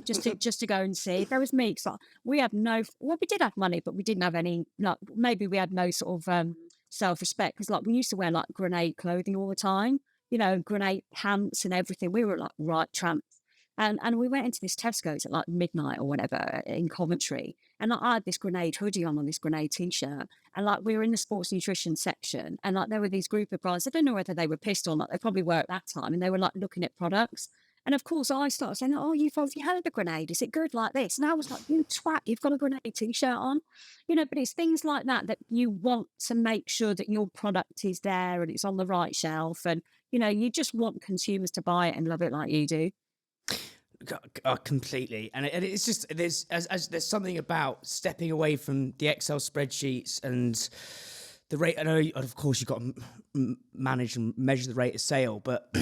just to go and see. There was me, so we had no. Well, we did have money, but we didn't have any. Like maybe we had no sort of self-respect because like we used to wear like Grenade clothing all the time. You know, Grenade pants and everything. We were like right tramps. And we went into this Tesco's at like midnight or whatever in Coventry. And like, I had this Grenade hoodie on this Grenade t-shirt. And like we were in the sports nutrition section. And like there were these group of guys. I don't know whether they were pissed or not. They probably were at that time. And they were like looking at products. And of course I started saying, oh, you've obviously heard of Grenade. Is it good like this? And I was like, you twat, you've got a Grenade t-shirt on. You know, but it's things like that that you want to make sure that your product is there and it's on the right shelf. And, you know, you just want consumers to buy it and love it like you do. Completely, and it's just there's there's something about stepping away from the Excel spreadsheets and the rate. I know, of course, you've got to manage and measure the rate of sale, but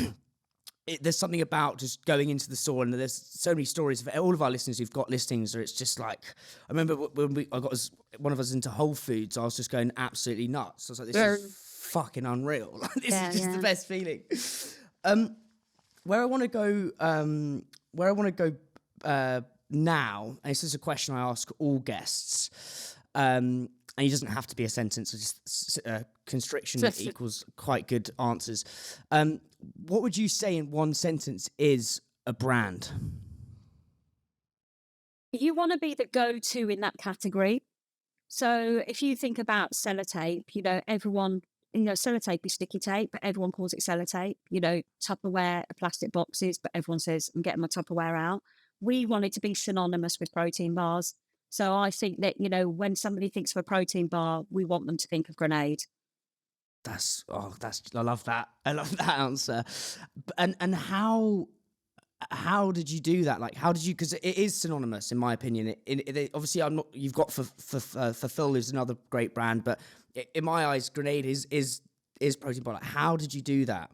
there's something about just going into the store, and there's so many stories of all of our listeners who've got listings where it's just like, I remember when I got one of us into Whole Foods, I was just going absolutely nuts. I was like, this is fucking unreal. Like, this is just the best feeling. Where I want to go. Now, and this is a question I ask all guests, and it doesn't have to be a sentence, it's just a constriction that equals quite good answers. What would you say in one sentence is a brand? You want to be the go-to in that category. So if you think about sellotape, you know, everyone, you know, sellotape is sticky tape, but everyone calls it sellotape. You know, Tupperware are plastic boxes, but everyone says, I'm getting my Tupperware out. We wanted to be synonymous with protein bars. So I think that, you know, when somebody thinks of a protein bar, we want them to think of Grenade. I love that. I love that answer. And how did you do that? Like, how did you, because it is synonymous in my opinion. Obviously you've got Fulfill is another great brand, but in my eyes, Grenade is protein bar. Like, how did you do that?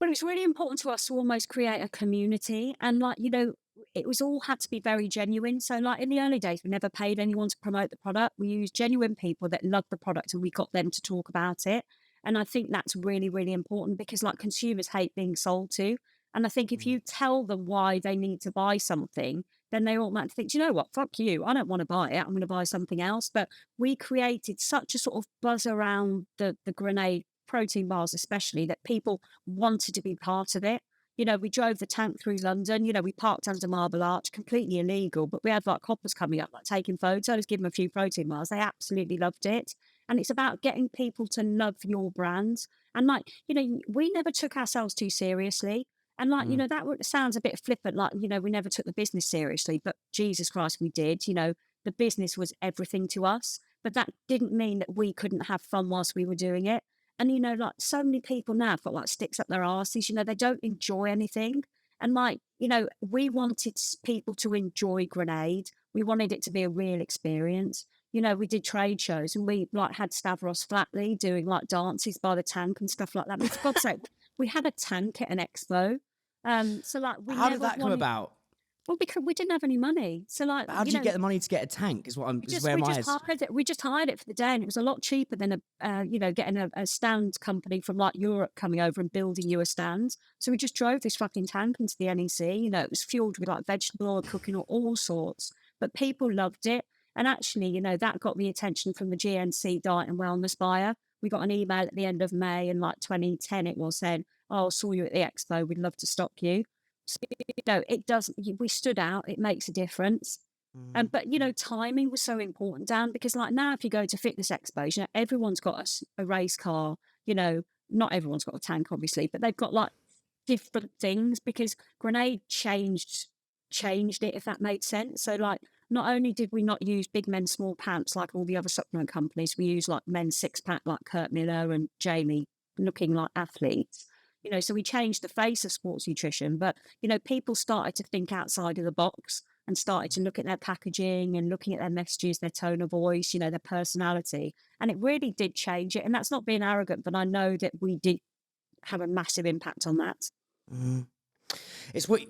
Well, it's really important to us to almost create a community. And like, you know, it was all had to be very genuine. So like in the early days, we never paid anyone to promote the product. We used genuine people that loved the product and we got them to talk about it. And I think that's really, really important because like consumers hate being sold to. And I think if you tell them why they need to buy something, then they automatically think, you know what, fuck you. I don't want to buy it. I'm going to buy something else. But we created such a sort of buzz around the Grenade protein bars, especially, that people wanted to be part of it. You know, we drove the tank through London. You know, we parked under Marble Arch, completely illegal, but we had like coppers coming up, like taking photos, give them a few protein bars. They absolutely loved it. And it's about getting people to love your brand. And like, you know, we never took ourselves too seriously. And like, you know, that sounds a bit flippant, like, you know, we never took the business seriously, but Jesus Christ, we did. You know, the business was everything to us, but that didn't mean that we couldn't have fun whilst we were doing it. And, you know, like so many people now have got like sticks up their arses, you know, they don't enjoy anything. And like, you know, we wanted people to enjoy Grenade. We wanted it to be a real experience. You know, we did trade shows and we like had Stavros Flatley doing like dances by the tank and stuff like that. I mean, for God's sake, we had a tank at an expo. So like, how did that come about? Well, because we didn't have any money. So like, how did you get the money to get a tank? Is what I'm. We just hired it for the day, and it was a lot cheaper than getting a stand company from like Europe coming over and building you a stand. So we just drove this fucking tank into the NEC. You know, it was fueled with like vegetable oil, cooking oil, all sorts. But people loved it, and actually, you know, that got the attention from the GNC Diet and Wellness buyer. we got an email at the end of May in like 2010, it was saying, oh, saw you at the expo, we'd love to stock you. So, it doesn't, we stood out, it makes a difference. But, timing was so important, Dan, because like now, if you go to fitness expos, everyone's got a race car, not everyone's got a tank, obviously, but they've got like different things because Grenade changed it, if that made sense. So like, not only did we not use big men, small pants like all the other supplement companies, we use like men's six pack like Kurt Miller and Jamie looking like athletes. So we changed the face of sports nutrition, but people started to think outside of the box and started to look at their packaging and looking at their messages, their tone of voice, their personality. And it really did change it. And that's not being arrogant, but I know that we did have a massive impact on that. It's I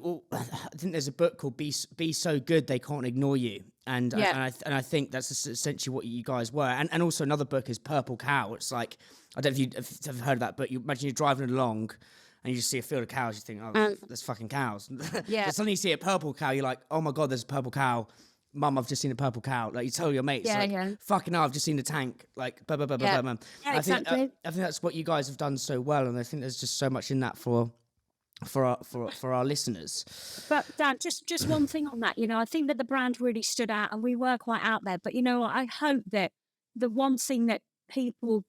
think there's a book called Be So Good They Can't Ignore You. And I think that's essentially what you guys were. And also another book is Purple Cow. It's like, I don't know if you've ever heard of that, but you imagine you're driving along and you just see a field of cows, you think, oh, there's fucking cows. Yeah. But suddenly you see a purple cow, you're like, oh my God, there's a purple cow. Mum, I've just seen a purple cow. Like, you tell your mates, fucking hell, I've just seen a tank. Like, blah, blah, blah, blah, blah. Yeah, exactly. I think that's what you guys have done so well. And I think there's just so much in that for our listeners. But Dan, just one thing on that, I think that the brand really stood out and we were quite out there. But I hope that the one thing that people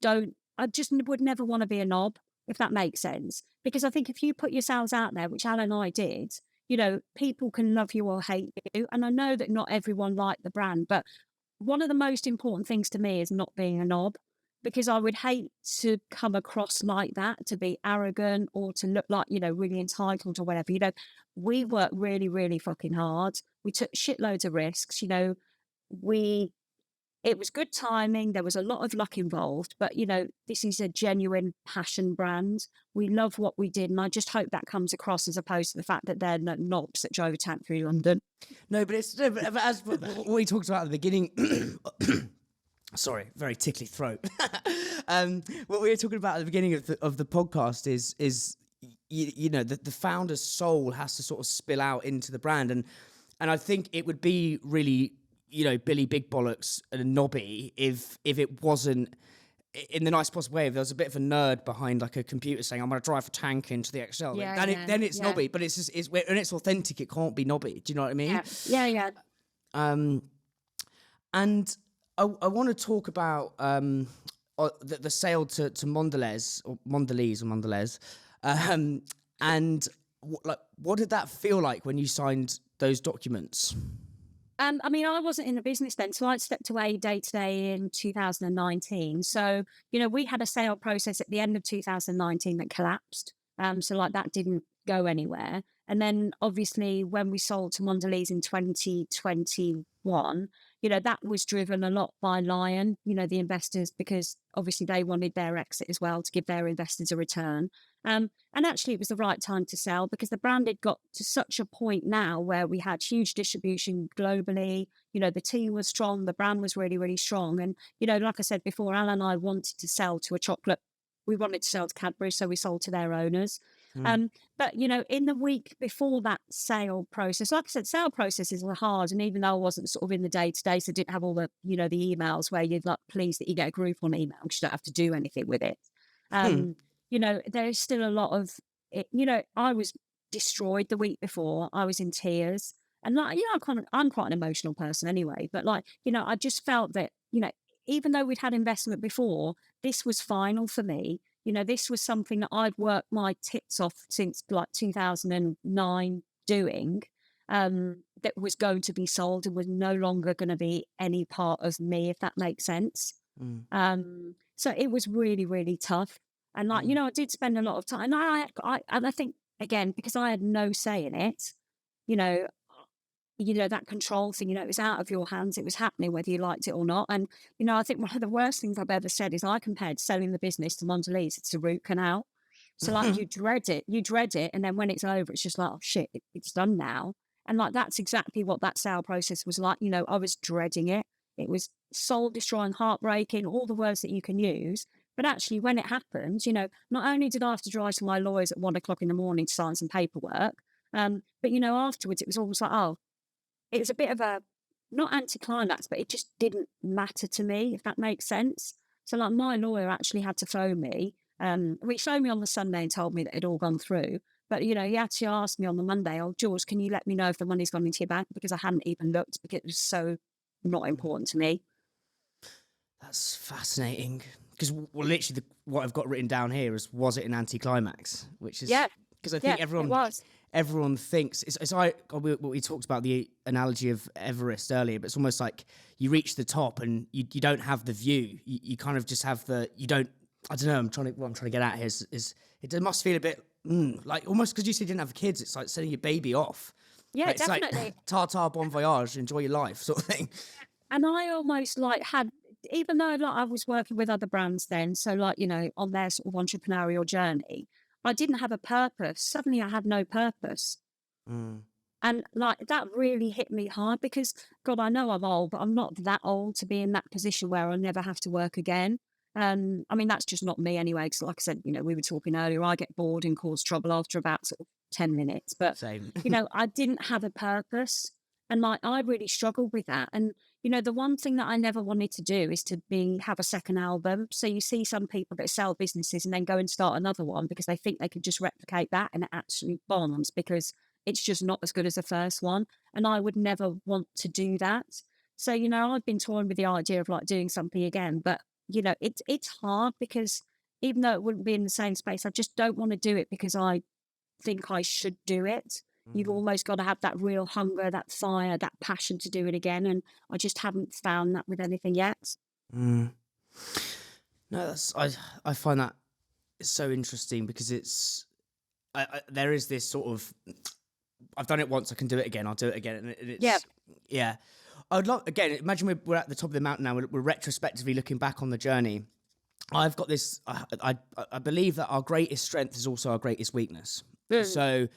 I just would never want to be a knob, if that makes sense. Because I think if you put yourselves out there, which Alan and I did, people can love you or hate you. And I know that not everyone liked the brand, but one of the most important things to me is not being a knob. Because I would hate to come across like that, to be arrogant or to look like, really entitled or whatever. We worked really, really fucking hard. We took shitloads of risks. It was good timing. There was a lot of luck involved, but this is a genuine passion brand. We love what we did. And I just hope that comes across as opposed to the fact that they're knobs that drove a tank through London. No, but but as what we talked about at the beginning, sorry, very tickly throat. What we were talking about at the beginning of the podcast is the founder's soul has to sort of spill out into the brand, and I think it would be really Billy Big Bollocks and knobby if it wasn't in the nice possible way. If there was a bit of a nerd behind like a computer saying I'm going to drive a tank into the Excel, then it's knobby. But it's just when it's authentic, it can't be knobby. Do you know what I mean? Yeah. And I want to talk about the sale to Mondelēz or Mondelēz, and what did that feel like when you signed those documents? I wasn't in the business then, so I'd stepped away day to day in 2019. So, we had a sale process at the end of 2019 that collapsed. So like that didn't go anywhere. And then obviously when we sold to Mondelēz in 2021, that was driven a lot by Lion, the investors, because obviously they wanted their exit as well to give their investors a return. And actually it was the right time to sell because the brand had got to such a point now where we had huge distribution globally. The team was strong, the brand was really, really strong. And, like I said before, Alan and I wanted to sell to a chocolate. We wanted to sell to Cadbury, so we sold to their owners. But, in the week before that sale process, like I said, sale processes were hard. And even though I wasn't sort of in the day-to-day, so I didn't have all the, the emails where you're like pleased that you get a group on email because you don't have to do anything with it. There's still a lot of it. I was destroyed the week before. I was in tears. And like, I'm quite an emotional person anyway. But like, I just felt that, even though we'd had investment before, this was final for me. This was something that I'd worked my tits off since like 2009 doing, that was going to be sold and was no longer going to be any part of me, if that makes sense. So it was really, really tough. And like, I did spend a lot of time, and I think, again, because I had no say in it, that control thing, it was out of your hands. It was happening whether you liked it or not. And, I think one of the worst things I've ever said is I compared selling the business to Mondelēz. It's a root canal. So like you dread it. And then when it's over, it's just like, oh shit, it's done now. And like, that's exactly what that sale process was like. I was dreading it. It was soul destroying, heartbreaking, all the words that you can use. But actually when it happened, not only did I have to drive to my lawyers at 1 o'clock in the morning to sign some paperwork, but afterwards it was almost like, oh, it was a bit of a, not anticlimax, but it just didn't matter to me, if that makes sense. So like my lawyer actually had to phone me. He phoned me on the Sunday and told me that it all gone through. But, he actually asked me on the Monday, oh, Jules, can you let me know if the money's gone into your bank? Because I hadn't even looked because it was so not important to me. That's fascinating. Because literally what I've got written down here was it an anticlimax? Which is because I think everyone thinks it's like we talked about the analogy of Everest earlier, but it's almost like you reach the top and you don't have the view. You kind of just have you don't. I don't know. What I'm trying to get at here is it must feel a bit like almost because you said you didn't have kids. It's like sending your baby off. Yeah, like, definitely. It's like Tata bon voyage, enjoy your life, sort of thing. And I almost had, even though I was working with other brands then, so on their sort of entrepreneurial journey, I didn't have a purpose. Suddenly I had no purpose. And that really hit me hard because, God, I know I'm old, but I'm not that old to be in that position where I'll never have to work again. I mean, that's just not me anyway. Because like I said, we were talking earlier, I get bored and cause trouble after about sort of 10 minutes. But, Same. I didn't have a purpose. And I really struggled with that. And, the one thing that I never wanted to do is to have a second album. So you see some people that sell businesses and then go and start another one because they think they could just replicate that, and it actually bombs because it's just not as good as the first one. And I would never want to do that. So, I've been toying with the idea of doing something again, but it's hard because even though it wouldn't be in the same space, I just don't want to do it because I think I should do it. You've almost got to have that real hunger, that fire, that passion to do it again. And I just haven't found that with anything yet. No, I find that so interesting because there is this sort of, I've done it once, I can do it again, I'll do it again. And it's, yeah. I would love, again, imagine we're at the top of the mountain now, we're retrospectively looking back on the journey. I've got this, I believe that our greatest strength is also our greatest weakness. So,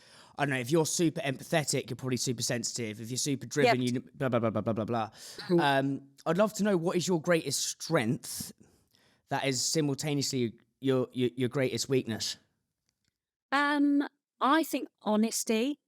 I don't know, if you're super empathetic, you're probably super sensitive. If you're super driven, you blah, blah, blah, blah, blah, blah, blah. I'd love to know, what is your greatest strength that is simultaneously your greatest weakness? I think honesty.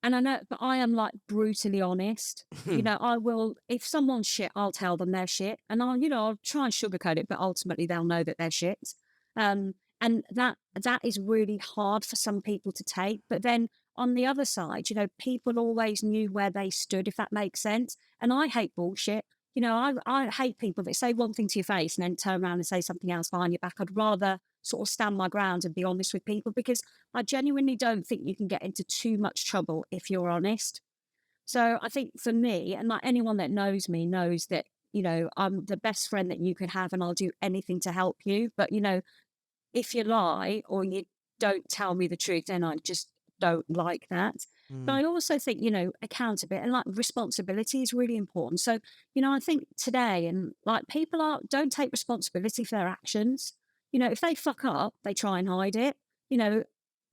And I know, but I am brutally honest. I will, if someone's shit, I'll tell them they're shit. And I'll try and sugarcoat it, but ultimately they'll know that they're shit. And that is really hard for some people to take. But then on the other side, people always knew where they stood, if that makes sense. And I hate bullshit. I hate people that say one thing to your face and then turn around and say something else behind your back. I'd rather sort of stand my ground and be honest with people because I genuinely don't think you can get into too much trouble if you're honest. So I think for me, and anyone that knows me knows that, I'm the best friend that you could have and I'll do anything to help you. But, if you lie or you don't tell me the truth, then I just don't like that. But I also think, accountability and responsibility is really important. So, I think today and people don't take responsibility for their actions. If they fuck up, they try and hide it,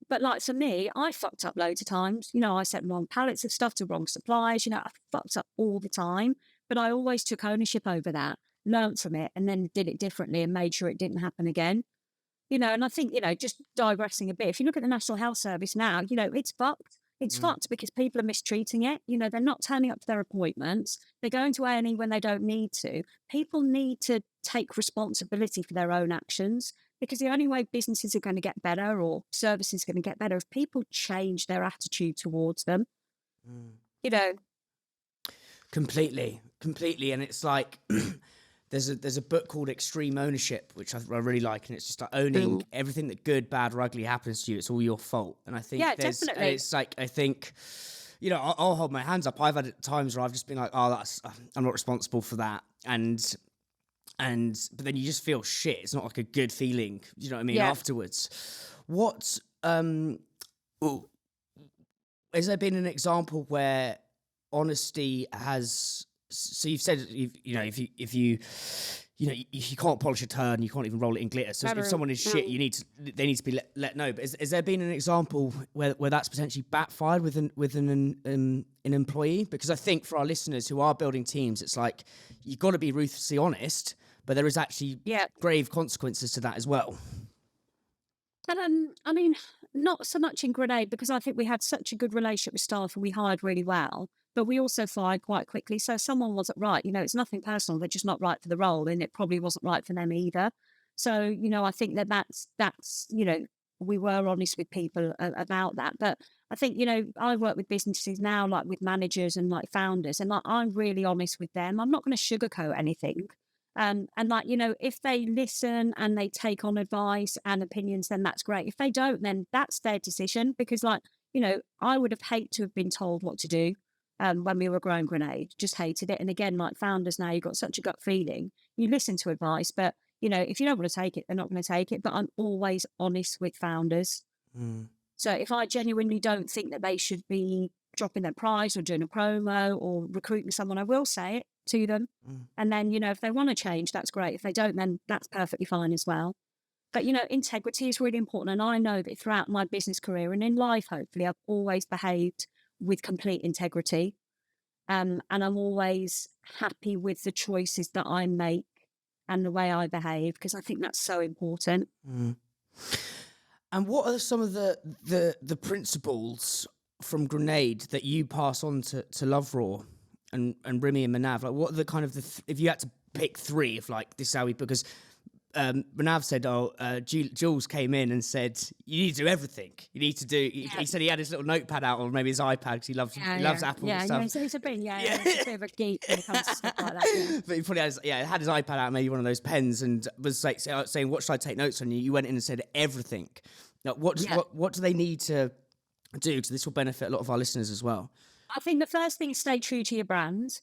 but for me, I fucked up loads of times. I sent wrong pallets of stuff to wrong suppliers. I fucked up all the time, but I always took ownership over that, learned from it, and then did it differently and made sure it didn't happen again. And I think, just digressing a bit, if you look at the National Health Service now, it's fucked. It's fucked because people are mistreating it. They're not turning up to their appointments. They're going to A&E when they don't need to. People need to take responsibility for their own actions because the only way businesses are going to get better or services are going to get better if people change their attitude towards them. Completely. And it's like... There's a book called Extreme Ownership, which I really like, and it's just owning everything that good, bad, or ugly happens to you. It's all your fault. And I think definitely. It's like, I think, I'll hold my hands up. I've had times where I've just been like, oh, I'm not responsible for that. But then you just feel shit. It's not like a good feeling, you know what I mean, afterwards. What, has there been an example where honesty has... So you've said, if you can't polish a turd, you can't even roll it in glitter. So if someone is shit, they need to be let know. But has there been an example where that's potentially backfired with an employee? Because I think for our listeners who are building teams, it's like you've got to be ruthlessly honest, but there is actually grave consequences to that as well. And I mean, not so much in Grenade because I think we had such a good relationship with staff and we hired really well, but we also fired quite quickly. So if someone wasn't right, it's nothing personal. They're just not right for the role, and it probably wasn't right for them either. So I think that's we were honest with people about that. But I think I work with businesses now, like with managers and like founders, and like I'm really honest with them. I'm not going to sugarcoat anything. And like, if they listen and they take on advice and opinions, then that's great. If they don't, then that's their decision. Because like, I would have hated to have been told what to do when we were growing Grenade, just hated it. And again, like founders now, you've got such a gut feeling. You listen to advice, but if you don't want to take it, they're not going to take it. But I'm always honest with founders. Mm. So if I genuinely don't think that they should be dropping their price or doing a promo or recruiting someone, I will say it to them. Mm. And then, if they want to change, that's great. If they don't, then that's perfectly fine as well. But, integrity is really important. And I know that throughout my business career and in life, hopefully, I've always behaved with complete integrity. And I'm always happy with the choices that I make and the way I behave, because I think that's so important. Mm. And what are some of the principles from Grenade that you pass on to Love Raw and Remy and Manav? Like, what are the kind of if you had to pick three, if like this is how because Manav said, Jules came in and said, you need to do everything. You need to do. He said he had his little notepad out, or maybe his iPad, because he loves Apple stuff. Yeah, so he's a bit, he's a bit of a geek when it comes to stuff like that. Yeah. But he probably had his iPad out, maybe one of those pens, and was like saying, "What should I take notes on?" You went in and said everything. Now, what do they need to do? Because this will benefit a lot of our listeners as well. I think the first thing is stay true to your brand.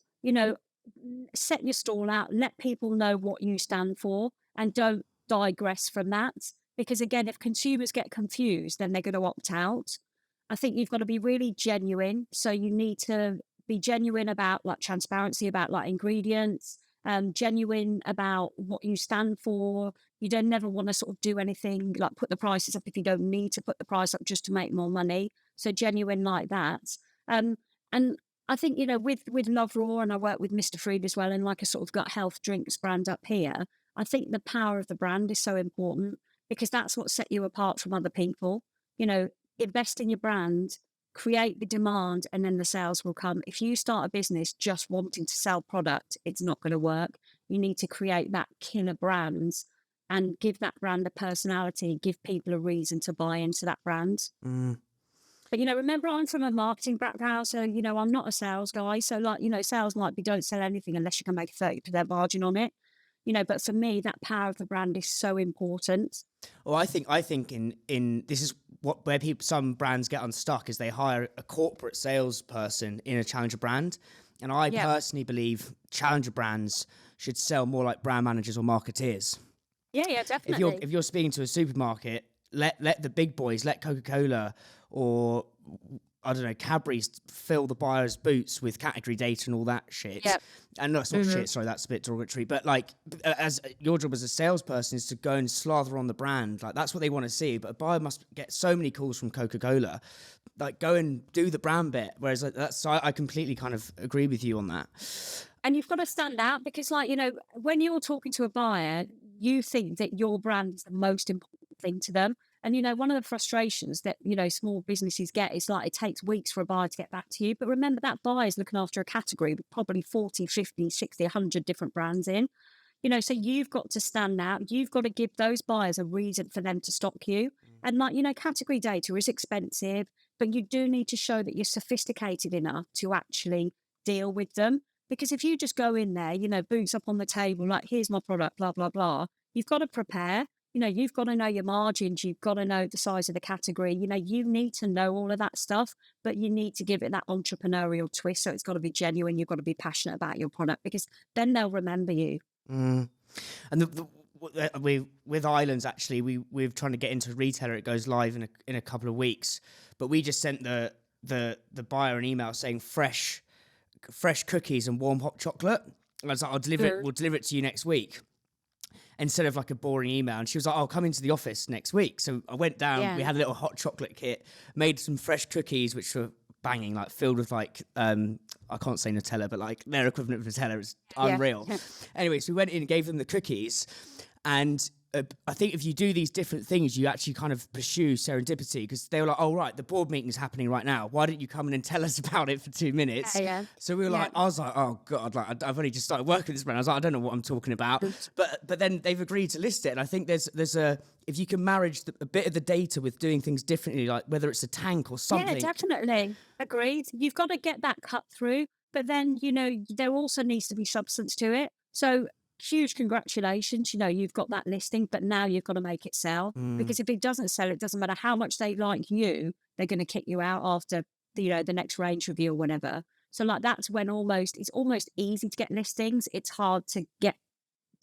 Set your stall out, let people know what you stand for, and don't digress from that. Because again, if consumers get confused, then they're going to opt out. I think you've got to be really genuine. So you need to be genuine about like transparency, about like ingredients, genuine about what you stand for. You don't never want to sort of do anything like put the prices up if you don't need to put the price up just to make more money. So genuine like that. And I think, with Love Raw, and I work with Mr. Freed as well, and like a sort of gut health drinks brand up here, I think the power of the brand is so important because that's what set you apart from other people. Invest in your brand, create the demand, and then the sales will come. If you start a business just wanting to sell product, it's not going to work. You need to create that killer brands and give that brand a personality, give people a reason to buy into that brand. Mm. But, remember, I'm from a marketing background, so, I'm not a sales guy. So, like, sales might be don't sell anything unless you can make a 30% margin on it. But for me, that power of the brand is so important. Well, I think in this is where some brands get unstuck is they hire a corporate salesperson in a challenger brand. And I personally believe challenger brands should sell more like brand managers or marketeers. Yeah, definitely. If you're speaking to a supermarket, let the big boys, let Coca-Cola or I don't know, Cadbury's fill the buyer's boots with category data and all that shit. Yep. And no, it's not shit, sorry, that's a bit derogatory. But like, as your job as a salesperson is to go and slather on the brand. Like, that's what they want to see. But a buyer must get so many calls from Coca-Cola. Like, go and do the brand bit. Whereas I completely kind of agree with you on that. And you've got to stand out because, like, when you're talking to a buyer, you think that your brand is the most important thing to them. And, one of the frustrations that, small businesses get is like it takes weeks for a buyer to get back to you. But remember, that buyer is looking after a category with probably 40, 50, 60, 100 different brands in. So you've got to stand out. You've got to give those buyers a reason for them to stock you. And like, category data is expensive, but you do need to show that you're sophisticated enough to actually deal with them. Because if you just go in there, boots up on the table, like, here's my product, blah, blah, blah, you've got to prepare. You've got to know your margins. You've got to know the size of the category. You need to know all of that stuff, but you need to give it that entrepreneurial twist. So it's got to be genuine. You've got to be passionate about your product because then they'll remember you. Mm. And with Islands, actually, we're trying to get into retailer. It goes live in a couple of weeks, but we just sent the buyer an email saying fresh cookies and warm hot chocolate. I was like, we'll deliver it to you next week. Instead of like a boring email. And she was like, I'll come into the office next week. So I went down, we had a little hot chocolate kit, made some fresh cookies, which were banging, like filled with like, I can't say Nutella, but like their equivalent of Nutella is unreal. Yeah. Anyway, so we went in and gave them the cookies. And I think if you do these different things, you actually kind of pursue serendipity, because they were like, oh, right, the board meeting is happening right now. Why didn't you come in and tell us about it for 2 minutes? Yeah. So we were like, I was like, oh God, like I've only just started working with this brand. I was like, I don't know what I'm talking about. But then they've agreed to list it. And I think there's if you can marriage a bit of the data with doing things differently, like whether it's a tank or something. Yeah, definitely. Agreed. You've got to get that cut through. But then, there also needs to be substance to it. So huge congratulations, you've got that listing, but now you've got to make it sell. Because if it doesn't sell, it doesn't matter how much they like you, they're going to kick you out after, the next range review or whatever. So like that's when it's almost easy to get listings. It's hard to get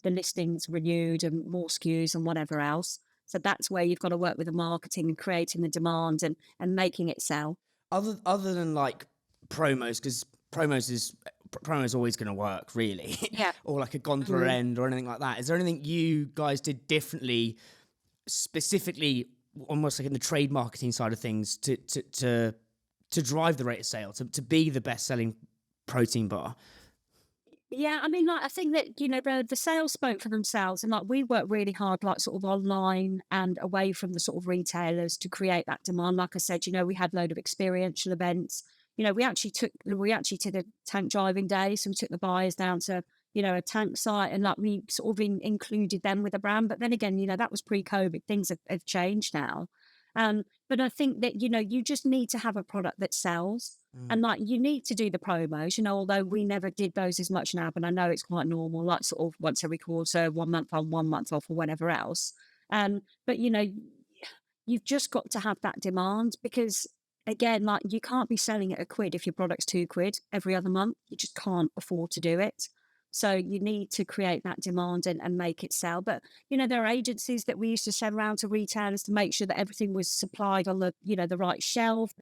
the listings renewed and more SKUs and whatever else. So that's where you've got to work with the marketing and creating the demand and making it sell. Other than like promos, because promo's always going to work, really. Yeah. Or like a gondola end or anything like that. Is there anything you guys did differently, specifically almost like in the trade marketing side of things, to drive the rate of sale, to be the best selling protein bar? Yeah, I mean, like, I think that, the sales spoke for themselves, and like we worked really hard, like sort of online and away from the sort of retailers to create that demand. Like I said, we had a load of experiential events. We actually did a tank driving day. So we took the buyers down to, a tank site, and like we sort of included them with the brand. But then again, that was pre-COVID. Things have changed now. But I think that, you just need to have a product that sells. And like you need to do the promos, although we never did those as much now, but I know it's quite normal, like sort of once every quarter, 1 month on, 1 month off, or whatever else. But you've just got to have that demand, because again, like you can't be selling at £1 if your product's £2 every other month. You just can't afford to do it. So you need to create that demand and make it sell. But, there are agencies that we used to send around to retailers to make sure that everything was supplied on the, the right shelf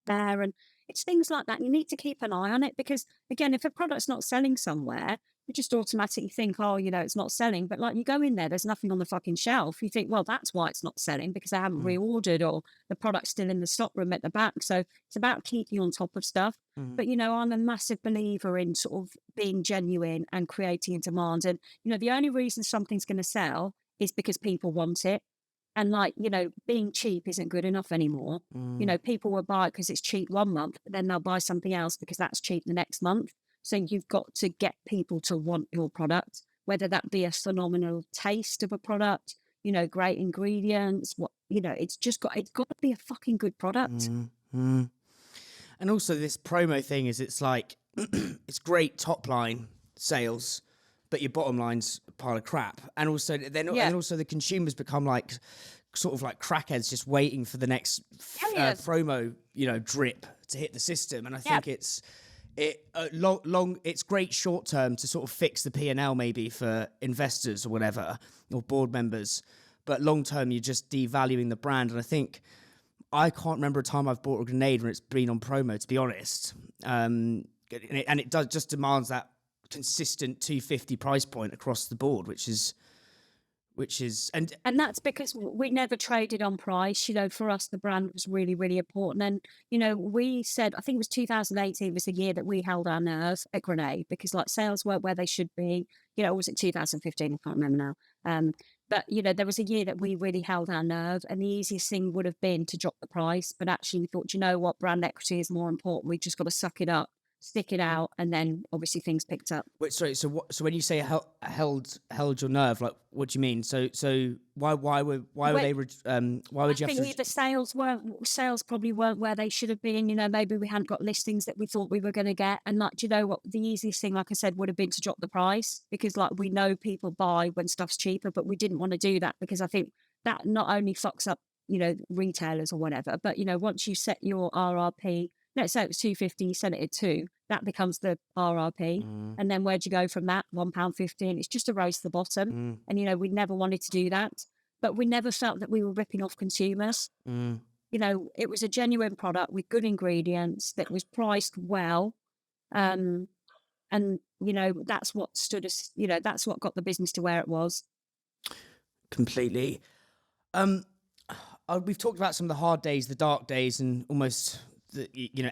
there. And it's things like that. You need to keep an eye on it, because again, if a product's not selling somewhere, you just automatically think, oh, it's not selling. But like you go in there's nothing on the fucking shelf. You think, well, that's why it's not selling, because I haven't reordered, or the product's still in the stock room at the back. So it's about keeping on top of stuff. But, I'm a massive believer in sort of being genuine and creating a demand. And, the only reason something's going to sell is because people want it. And like, being cheap isn't good enough anymore. People will buy it because it's cheap 1 month, but then they'll buy something else because that's cheap the next month. So you've got to get people to want your product, whether that be a phenomenal taste of a product, great ingredients, it's got to be a fucking good product. And also this promo thing it's like, it's great top line sales, but your bottom line's a pile of crap. And also and also the consumers become like sort of like crackheads just waiting for the next promo, drip to hit the system. And I think it's great short term to sort of fix the P&L maybe for investors or whatever, or board members, but long term you're just devaluing the brand. And I think I can't remember a time I've bought a grenade when it's been on promo, to be honest. And it does just demands that consistent 250 price point across the board, which is and that's because we never traded on price. For us, the brand was really, really important. And, we said, I think it was 2018 was the year that we held our nerve at Grenade, because like sales weren't where they should be. Was it 2015? I can't remember now. But, there was a year that we really held our nerve, and the easiest thing would have been to drop the price. But actually we thought, what, brand equity is more important. We just got to suck it up, stick it out, and then obviously things picked up. Wait, sorry. So when you say held your nerve, like what do you mean? So why would you have to? The sales probably weren't where they should have been. Maybe we hadn't got listings that we thought we were going to get. And like, do you know what? The easiest thing, like I said, would have been to drop the price, because like we know people buy when stuff's cheaper, but we didn't want to do that, because I think that not only fucks up, retailers or whatever, but once you set your RRP. Let's say it was 250, you set it at 2, that becomes the RRP. And then where'd you go from that? £1.50. It's just a race to the bottom. And, we never wanted to do that, but we never felt that we were ripping off consumers. It was a genuine product with good ingredients that was priced well. And, that's what stood us, that's what got the business to where it was. Completely. We've talked about some of the hard days, the dark days, and almost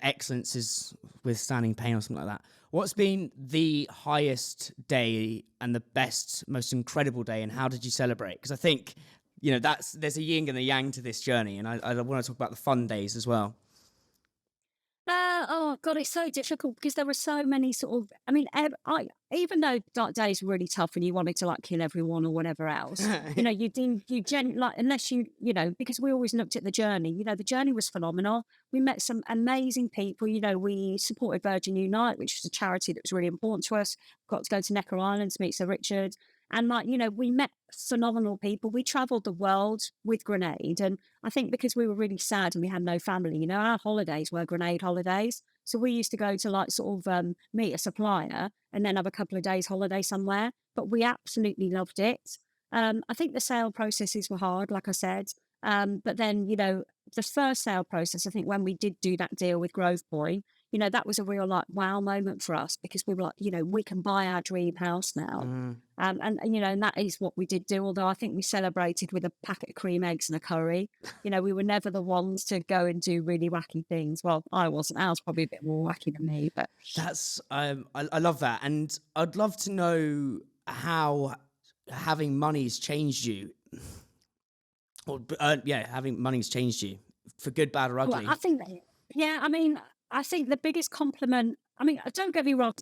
excellence is withstanding pain or something like that. What's been the highest day and the best, most incredible day, and how did you celebrate? Because I think, there's a yin and a yang to this journey, and I want to talk about the fun days as well. Oh God, it's so difficult because there were so many sort of. I mean, even though dark days were really tough and you wanted to like kill everyone or whatever else, unless because we always looked at the journey. The journey was phenomenal. We met some amazing people. We supported Virgin Unite, which was a charity that was really important to us. Got to go to Necker Island to meet Sir Richard. And we met phenomenal people. We travelled the world with Grenade. And I think because we were really sad and we had no family, our holidays were Grenade holidays. So we used to go to meet a supplier and then have a couple of days holiday somewhere. But we absolutely loved it. I think the sale processes were hard, like I said. But then, the first sale process, I think when we did do that deal with Grove Point, that was a real wow moment for us because we were like, we can buy our dream house now. And that is what we did do. Although I think we celebrated with a packet of cream eggs and a curry. We were never the ones to go and do really wacky things. Well, I wasn't. I was probably a bit more wacky than me, but that's, I love that. And I'd love to know how having money's changed you. Having money's changed you for good, bad, or ugly. Well, I think the biggest compliment, don't get me wrong,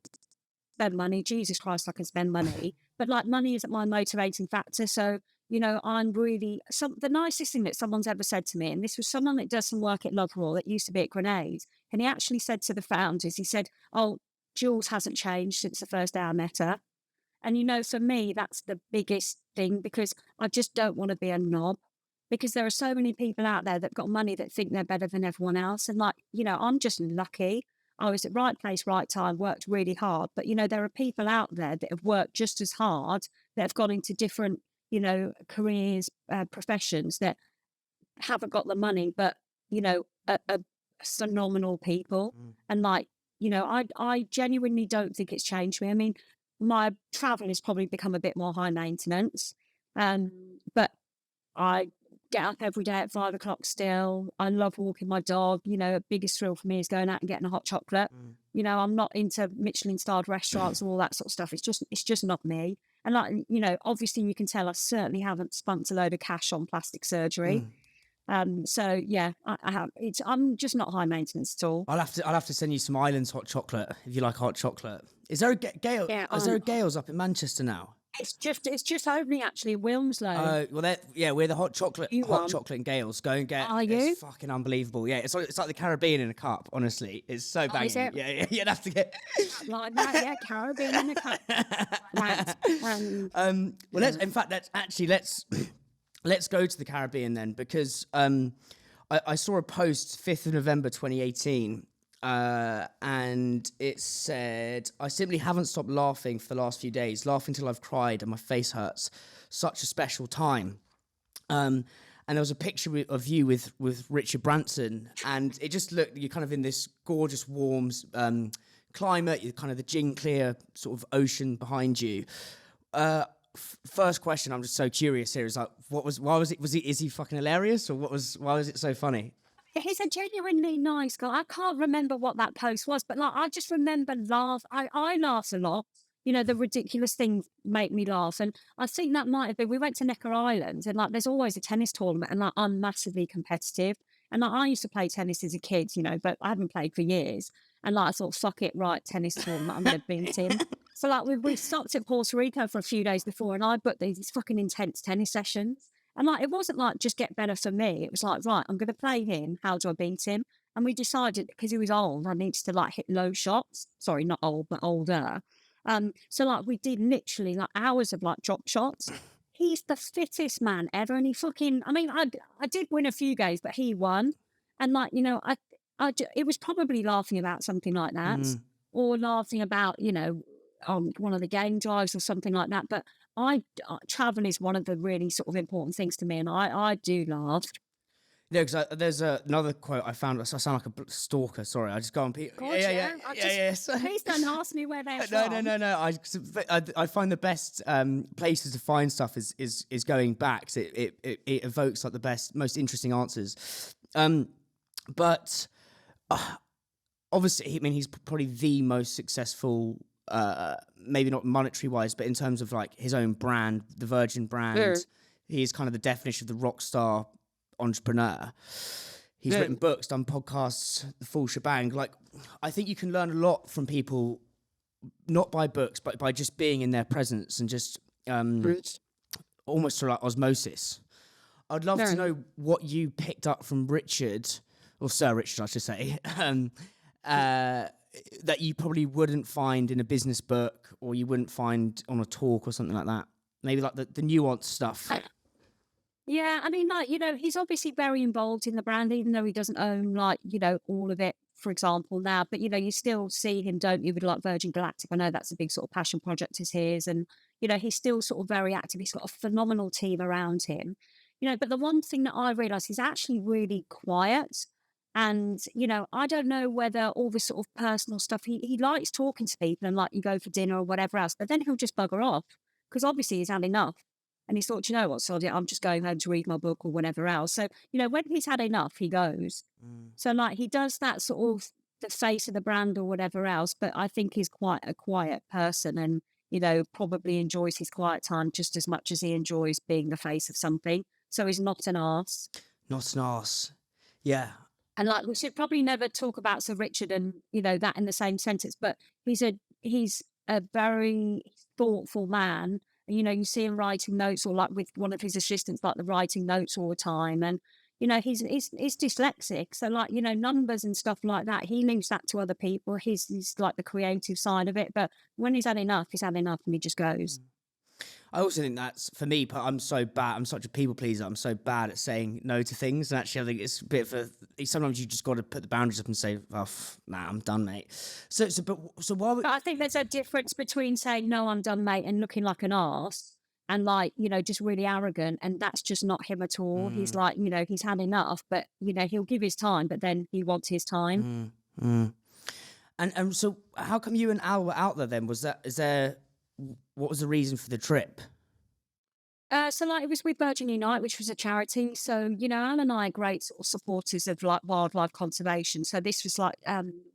spend money. Jesus Christ, I can spend money. But money isn't my motivating factor. So, I'm really, the nicest thing that someone's ever said to me, and this was someone that does some work at Loveraw that used to be at Grenade. And he actually said to the founders, he said, "Oh, Jules hasn't changed since the first day I met her." And, for me, that's the biggest thing because I just don't want to be a knob. Because there are so many people out there that got money that think they're better than everyone else. And I'm just lucky. I was at right place, right time, worked really hard. But, there are people out there that have worked just as hard, that have gone into different, careers, professions that haven't got the money, but, are phenomenal people. And I genuinely don't think it's changed me. My travel has probably become a bit more high maintenance. But I get up every day at 5 o'clock still. I love walking my dog. Biggest thrill for me is going out and getting a hot chocolate. I'm not into Michelin-starred restaurants and all that sort of stuff. It's just not me. And obviously you can tell I certainly haven't spent a load of cash on plastic surgery. So yeah, I have. I'm just not high maintenance at all. I'll have to send you some Islands hot chocolate if you like hot chocolate. Is there a Gale? Yeah, is there a Gales up in Manchester now? It's just opening actually Wilmslow. We're the hot chocolate and Gales. Go and get. Are you? It's fucking unbelievable. Yeah, it's like the Caribbean in a cup. Honestly, it's so banging. Is it? Yeah, you'd have to get like that. Yeah, Caribbean in a cup. Right. Let's go to the Caribbean then, because I saw a post 5th of November 2018. And it said, "I simply haven't stopped laughing for the last few days, laughing till I've cried and my face hurts. Such a special time." And there was a picture of you with Richard Branson, and it just looked, you're kind of in this gorgeous, warm climate, you're kind of the gin clear sort of ocean behind you. First question, I'm just so curious here, is like, is he fucking hilarious, or why was it so funny? He's a genuinely nice guy. I can't remember what that post was, but I just remember I laugh a lot. The ridiculous things make me laugh. And I think that might have been, we went to Necker Island and there's always a tennis tournament and I'm massively competitive. And I used to play tennis as a kid, but I haven't played for years. And I thought, fuck it, right, tennis tournament, I'm going to beat him. So we stopped at Puerto Rico for a few days before and I booked these fucking intense tennis sessions. And it wasn't just get better for me. It was right, I'm going to play him. How do I beat him? And we decided, because he was old, I needed to hit low shots. Sorry, not old, but older. So we did literally hours of drop shots. He's the fittest man ever. And he fucking, I did win a few games, but he won. And it was probably laughing about something like that, or laughing about, on one of the game drives or something like that. But travel is one of the really sort of important things to me, and I do laugh. Yeah, because there's another quote I found. I sound like a stalker. Sorry, I just go on. Yeah. Please don't ask me where they're from. No. I find the best places to find stuff is going back. So it evokes the best, most interesting answers. But Obviously, I mean, he's probably the most successful, maybe not monetary wise, but in terms of like his own brand, the Virgin Mm, brand, he is kind of the definition of the rock star entrepreneur. He's written mm, books, done podcasts, the full shebang. Like, I think you can learn a lot from people, not by books, but by just being in their presence and just mm, almost sort of like osmosis. I'd love to mm. know what you picked up from Richard, or Sir Richard, I should say, uh, that you probably wouldn't find in a business book or you wouldn't find on a talk or something like that. Maybe like the nuanced stuff. Yeah, I mean, like, he's obviously very involved in the brand, even though he doesn't own, like, all of it, for example, now. But, you still see him, don't you, with like Virgin Galactic. I know that's a big sort of passion project of his. And, he's still sort of very active. He's got a phenomenal team around him. But the one thing that I realised, he's actually really quiet. And, I don't know whether all this sort of personal stuff, he likes talking to people and like you go for dinner or whatever else, but then he'll just bugger off because obviously he's had enough. And he thought, you know what, Sod, I'm just going home to read my book or whatever else. So, when he's had enough, he goes. Mm. So, like, he does that sort of the face of the brand or whatever else. But I think he's quite a quiet person and, probably enjoys his quiet time just as much as he enjoys being the face of something. So he's not an arse. Not an arse. Yeah. And like we should probably never talk about Sir Richard and that in the same sentence, but he's a very thoughtful man. You see him writing notes or like with one of his assistants, like the writing notes all the time. And he's dyslexic, so like numbers and stuff like that. He leaves that to other people. He's like the creative side of it. But when he's had enough, and he just goes. I also think that's for me. But I'm so bad. I'm such a people pleaser. I'm so bad at saying no to things. And actually, I think it's a bit of a. Sometimes you just got to put the boundaries up and say, "Oh, nah, I'm done, mate." So why would? But I think there's a difference between saying, no, I'm done, mate, and looking like an arse and like, just really arrogant. And that's just not him at all. He's Mm, like, he's had enough, but, he'll give his time, but then he wants his time. mm, mm. And so, how come you and Al were out there then? What was the reason for the trip? So like it was with Virgin Unite, which was a charity. So, Al and I are great sort of supporters of like wildlife conservation. So this was like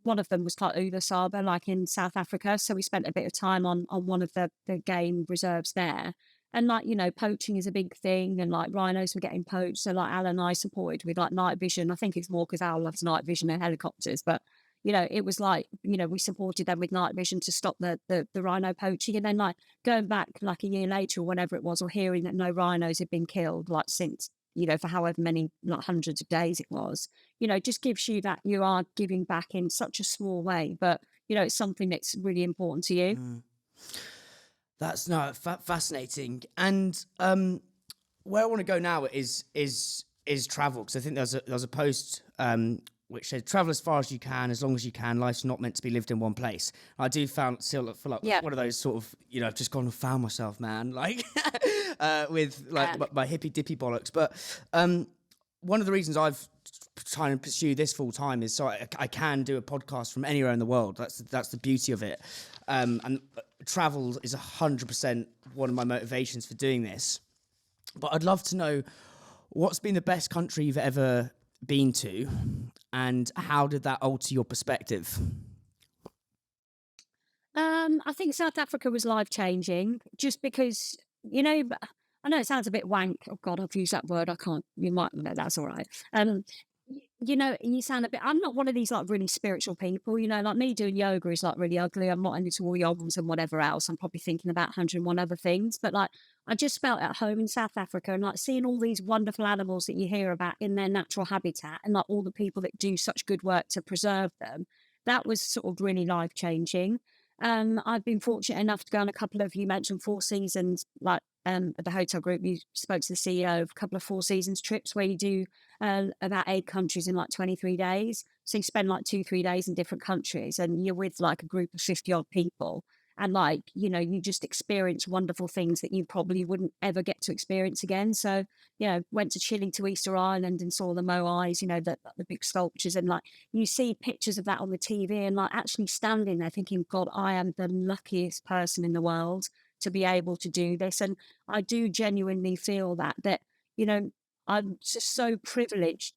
one of them was like Ula Saba, like in South Africa. So we spent a bit of time on one of the game reserves there. And like, poaching is a big thing and like rhinos were getting poached. So like Al and I supported with like night vision. I think it's more because Al loves night vision and helicopters, but it was like, we supported them with night vision to stop the rhino poaching. And then like going back like a year later or whatever it was, or hearing that no rhinos had been killed, like since, for however many, like hundreds of days it was, just gives you that you are giving back in such a small way. But, it's something that's really important to you. Mm. That's no fascinating. And where I want to go now is travel, because I think there's a post which said travel as far as you can, as long as you can. Life's not meant to be lived in one place. I do feel like Yeah. one of those sort of I've just gone and found myself, man. Like with like my hippy dippy bollocks. But one of the reasons I've trying to pursue this full time is so I can do a podcast from anywhere in the world. That's the beauty of it. And travel is 100% one of my motivations for doing this. But I'd love to know what's been the best country you've ever been to, and how did that alter your perspective? I think South Africa was life changing just because, I know it sounds a bit wank. Oh God, I've used that word. I can't, you might, no, that's all right. You sound a bit, I'm not one of these like really spiritual people, like me doing yoga is like really ugly. I'm not into all yogams and whatever else. I'm probably thinking about 101 other things, but like, I just felt at home in South Africa and like seeing all these wonderful animals that you hear about in their natural habitat and like all the people that do such good work to preserve them. That was sort of really life changing. I've been fortunate enough to go on a couple of, you mentioned Four Seasons, like at the hotel group, you spoke to the CEO of a couple of Four Seasons trips where you do about 8 countries in like 23 days. So you spend like 2-3 days in different countries and you're with like a group of 50 odd people. And like, you just experience wonderful things that you probably wouldn't ever get to experience again. So, went to Chile to Easter Island and saw the Moais, the big sculptures. And like, you see pictures of that on the TV and like actually standing there thinking, God, I am the luckiest person in the world to be able to do this. And I do genuinely feel that, I'm just so privileged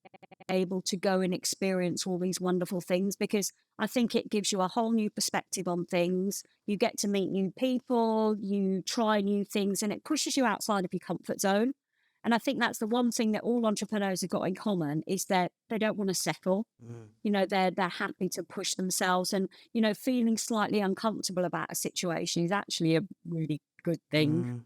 able to go and experience all these wonderful things, because I think it gives you a whole new perspective on things. You get to meet new people, you try new things, and it pushes you outside of your comfort zone. And I think that's the one thing that all entrepreneurs have got in common, is that they don't want to settle. You know, they're happy to push themselves, and, you know, feeling slightly uncomfortable about a situation is actually a really good thing.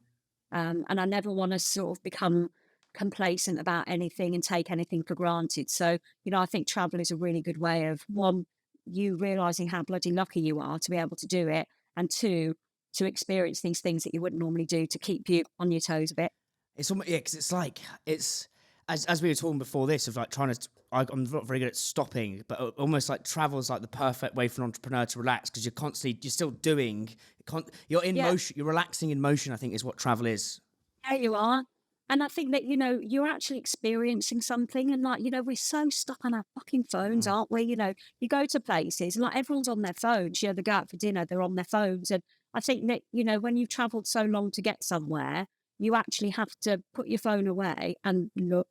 And I never want to sort of become complacent about anything and take anything for granted. So, you know, I think travel is a really good way of, one, you realizing how bloody lucky you are to be able to do it, and two, to experience these things that you wouldn't normally do, to keep you on your toes a bit. It's almost, yeah, because it's like, it's as we were talking before this, of like trying to. I'm not very good at stopping, but almost like travel is like the perfect way for an entrepreneur to relax, because you're still doing, you're in motion, you're relaxing in motion. I think is what travel is. Yeah, you are. And I think that, you know, you're actually experiencing something. And like, you know, we're so stuck on our fucking phones, aren't we? You know, you go to places, like everyone's on their phones. You know, they go out for dinner, they're on their phones. And I think that, you know, when you've traveled so long to get somewhere, you actually have to put your phone away and look.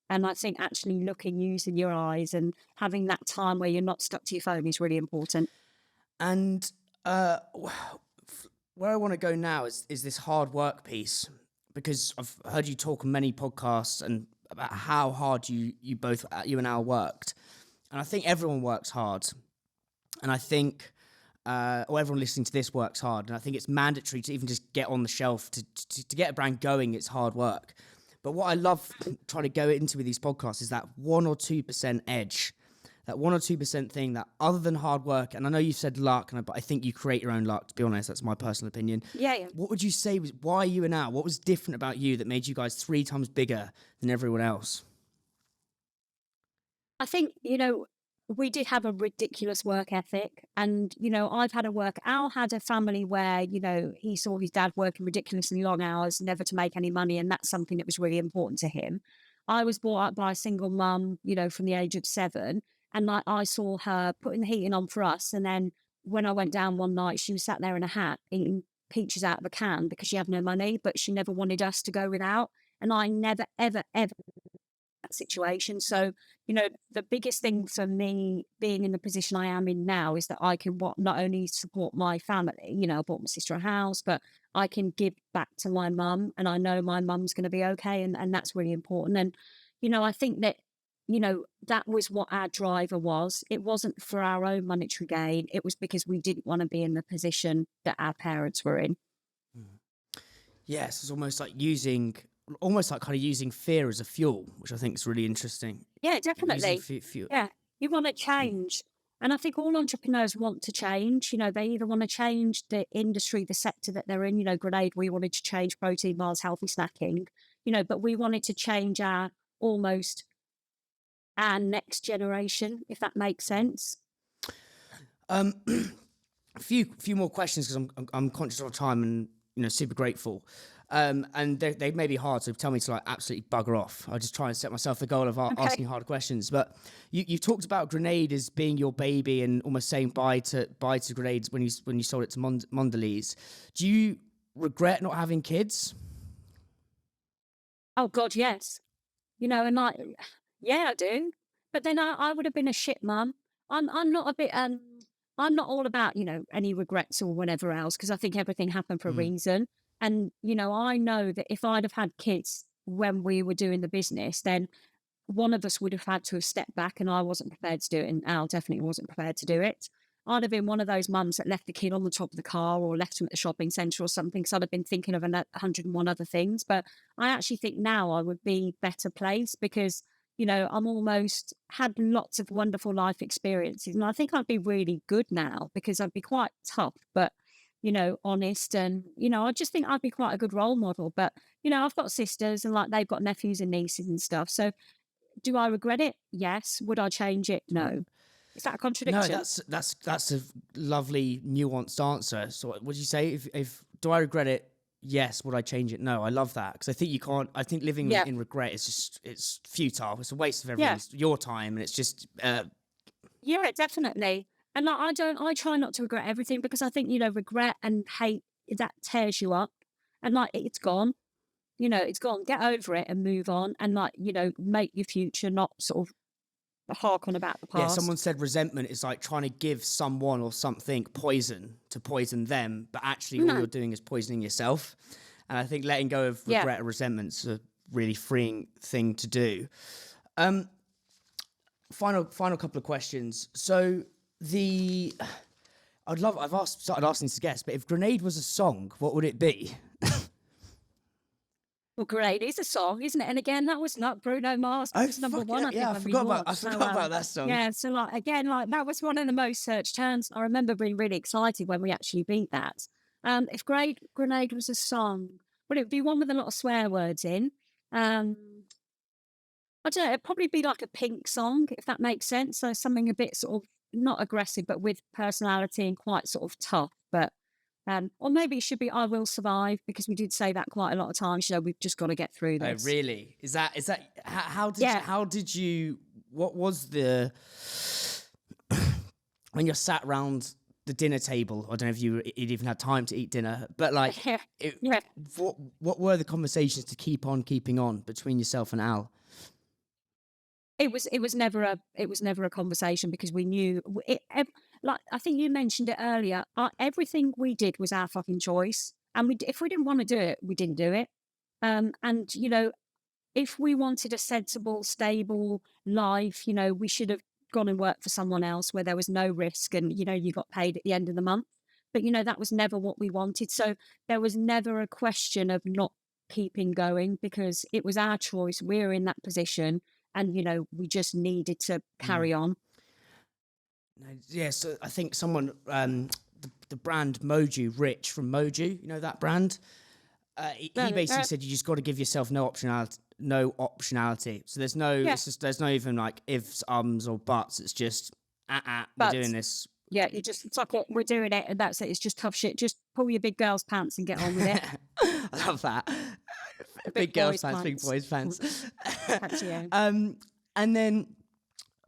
And I think actually looking, using your eyes and having that time where you're not stuck to your phone is really important. And where I want to go now is this hard work piece, because I've heard you talk on many podcasts and about how hard you and Al worked, and I think everyone works hard, and I think or everyone listening to this works hard, and I think it's mandatory to even just get on the shelf to get a brand going. It's hard work. But what I love trying to go into with these podcasts is that 1 or 2% edge, that 1 or 2% thing that, other than hard work, and I know you said luck, but I think you create your own luck, to be honest. That's my personal opinion. Yeah. What would you say was, why you and Al, what was different about you that made you guys 3 times bigger than everyone else? I think, you know, we did have a ridiculous work ethic. And, you know, Al had a family where, you know, he saw his dad working ridiculously long hours, never to make any money. And that's something that was really important to him. I was brought up by a single mum, you know, from the age of 7. And like, I saw her putting the heating on for us. And then when I went down one night, she was sat there in a hat eating peaches out of a can because she had no money, but she never wanted us to go without. And I never, ever, ever that situation. So, you know, the biggest thing for me being in the position I am in now is that I can not only support my family, you know, I bought my sister a house, but I can give back to my mum, and I know my mum's going to be okay. And that's really important. And, you know, I think that, you know, that was what our driver was. It wasn't for our own monetary gain. It was because we didn't want to be in the position that our parents were in. Yes, it's almost like kind of using fear as a fuel, which I think is really interesting. Yeah, definitely. Yeah, you want to change. And I think all entrepreneurs want to change. You know, they either want to change the industry, the sector that they're in. You know, Grenade, we wanted to change protein bars, healthy snacking, you know, but we wanted to change our next generation, if that makes sense. A few more questions, because I'm conscious of time and, you know, super grateful. And they may be hard, so tell me to like absolutely bugger off. I just try and set myself the goal of asking hard questions. But you've talked about Grenade as being your baby and almost saying bye to Grenades when you sold it to Mondelēz. Do you regret not having kids? Oh God, yes. You know, and like, yeah, I do. But then I would have been a shit mum. I'm not a bit I'm not all about, you know, any regrets or whatever else, because I think everything happened for a reason. And, you know, I know that if I'd have had kids when we were doing the business, then one of us would have had to have stepped back, and I wasn't prepared to do it. And Al definitely wasn't prepared to do it. I'd have been one of those mums that left the kid on the top of the car or left him at the shopping centre or something, because I'd have been thinking of 101 other things. But I actually think now I would be better placed, because, you know, I'm almost had lots of wonderful life experiences. And I think I'd be really good now, because I'd be quite tough, but, you know, honest. And, you know, I just think I'd be quite a good role model. But, you know, I've got sisters, and like they've got nephews and nieces and stuff. So do I regret it? Yes. Would I change it? No. Is that a contradiction? No, that's a lovely nuanced answer. So would you say, if do I regret it? Yes. Would I change it? No. I love that, because I think you can't. I think living in regret is just, it's futile. It's a waste of everyone's your time, and it's just. Yeah, definitely. And like, I try not to regret everything, because I think, you know, regret and hate, that tears you up, and like, it's gone. You know, it's gone. Get over it and move on, and like, you know, make your future, not sort of hark on about the past. Yeah, someone said resentment is like trying to give someone or something poison to poison them, but actually all you're doing is poisoning yourself. And I think letting go of regret or resentment's a really freeing thing to do. Final couple of questions. So I've started asking this to guests, but if Grenade was a song, what would it be? Well, Grenade is a song, isn't it? And again, that was not Bruno Mars. That was number one. I forgot about that song. Yeah, so like again, like that was one of the most searched terms. I remember being really excited when we actually beat that. If Grenade was a song, well, it would be one with a lot of swear words in. I don't know. It'd probably be like a Pink song, if that makes sense. So something a bit sort of not aggressive, but with personality and quite sort of tough. But or maybe it should be I Will Survive, because we did say that quite a lot of times. You know, we've just got to get through this. Oh, really? Is that how did you what was the when you're sat around the dinner table? I don't know if you'd even had time to eat dinner, but like what were the conversations to keep on keeping on between yourself and Al? It was never a conversation, because we knew like I think you mentioned it earlier. Everything we did was our fucking choice, and if we didn't want to do it, we didn't do it. And you know, if we wanted a sensible, stable life, you know, we should have gone and worked for someone else where there was no risk, and you know, you got paid at the end of the month. But you know, that was never what we wanted. So there was never a question of not keeping going, because it was our choice. We were in that position. And, you know, we just needed to carry on. Yeah, so I think someone, the brand Moju, Rich from Moju, you know that brand? He basically said you just got to give yourself no optionality. So there's no, there's no even like ifs, ums or buts. It's just, we're doing this. Yeah, it's like, we're doing it, and that's it. It's just tough shit. Just pull your big girl's pants and get on with it. I love that. Big girls' pants, big boys' pants. And then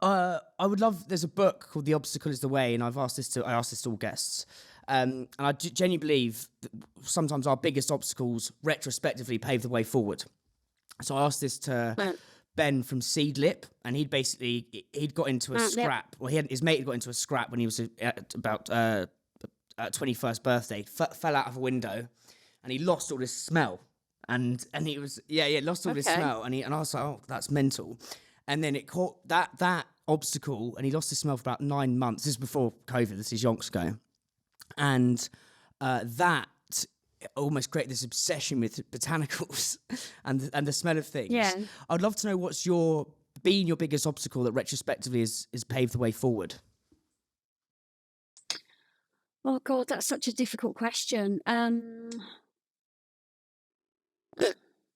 I would love. There's a book called "The Obstacle Is the Way," and I asked this to all guests. And I genuinely believe that sometimes our biggest obstacles retrospectively pave the way forward. So I asked this to Ben from Seedlip, and he'd got into a scrap. Well, his mate had got into a scrap when he was at about 21st birthday. Fell out of a window, and he lost all his smell. And he was lost all his smell, and I was like, oh, that's mental. And then it caught that obstacle, and he lost his smell for about 9 months. This is before COVID. This is yonks ago, and that almost created this obsession with botanicals and the smell of things. Yeah, I'd love to know what's your biggest obstacle that retrospectively has paved the way forward. Oh God, that's such a difficult question.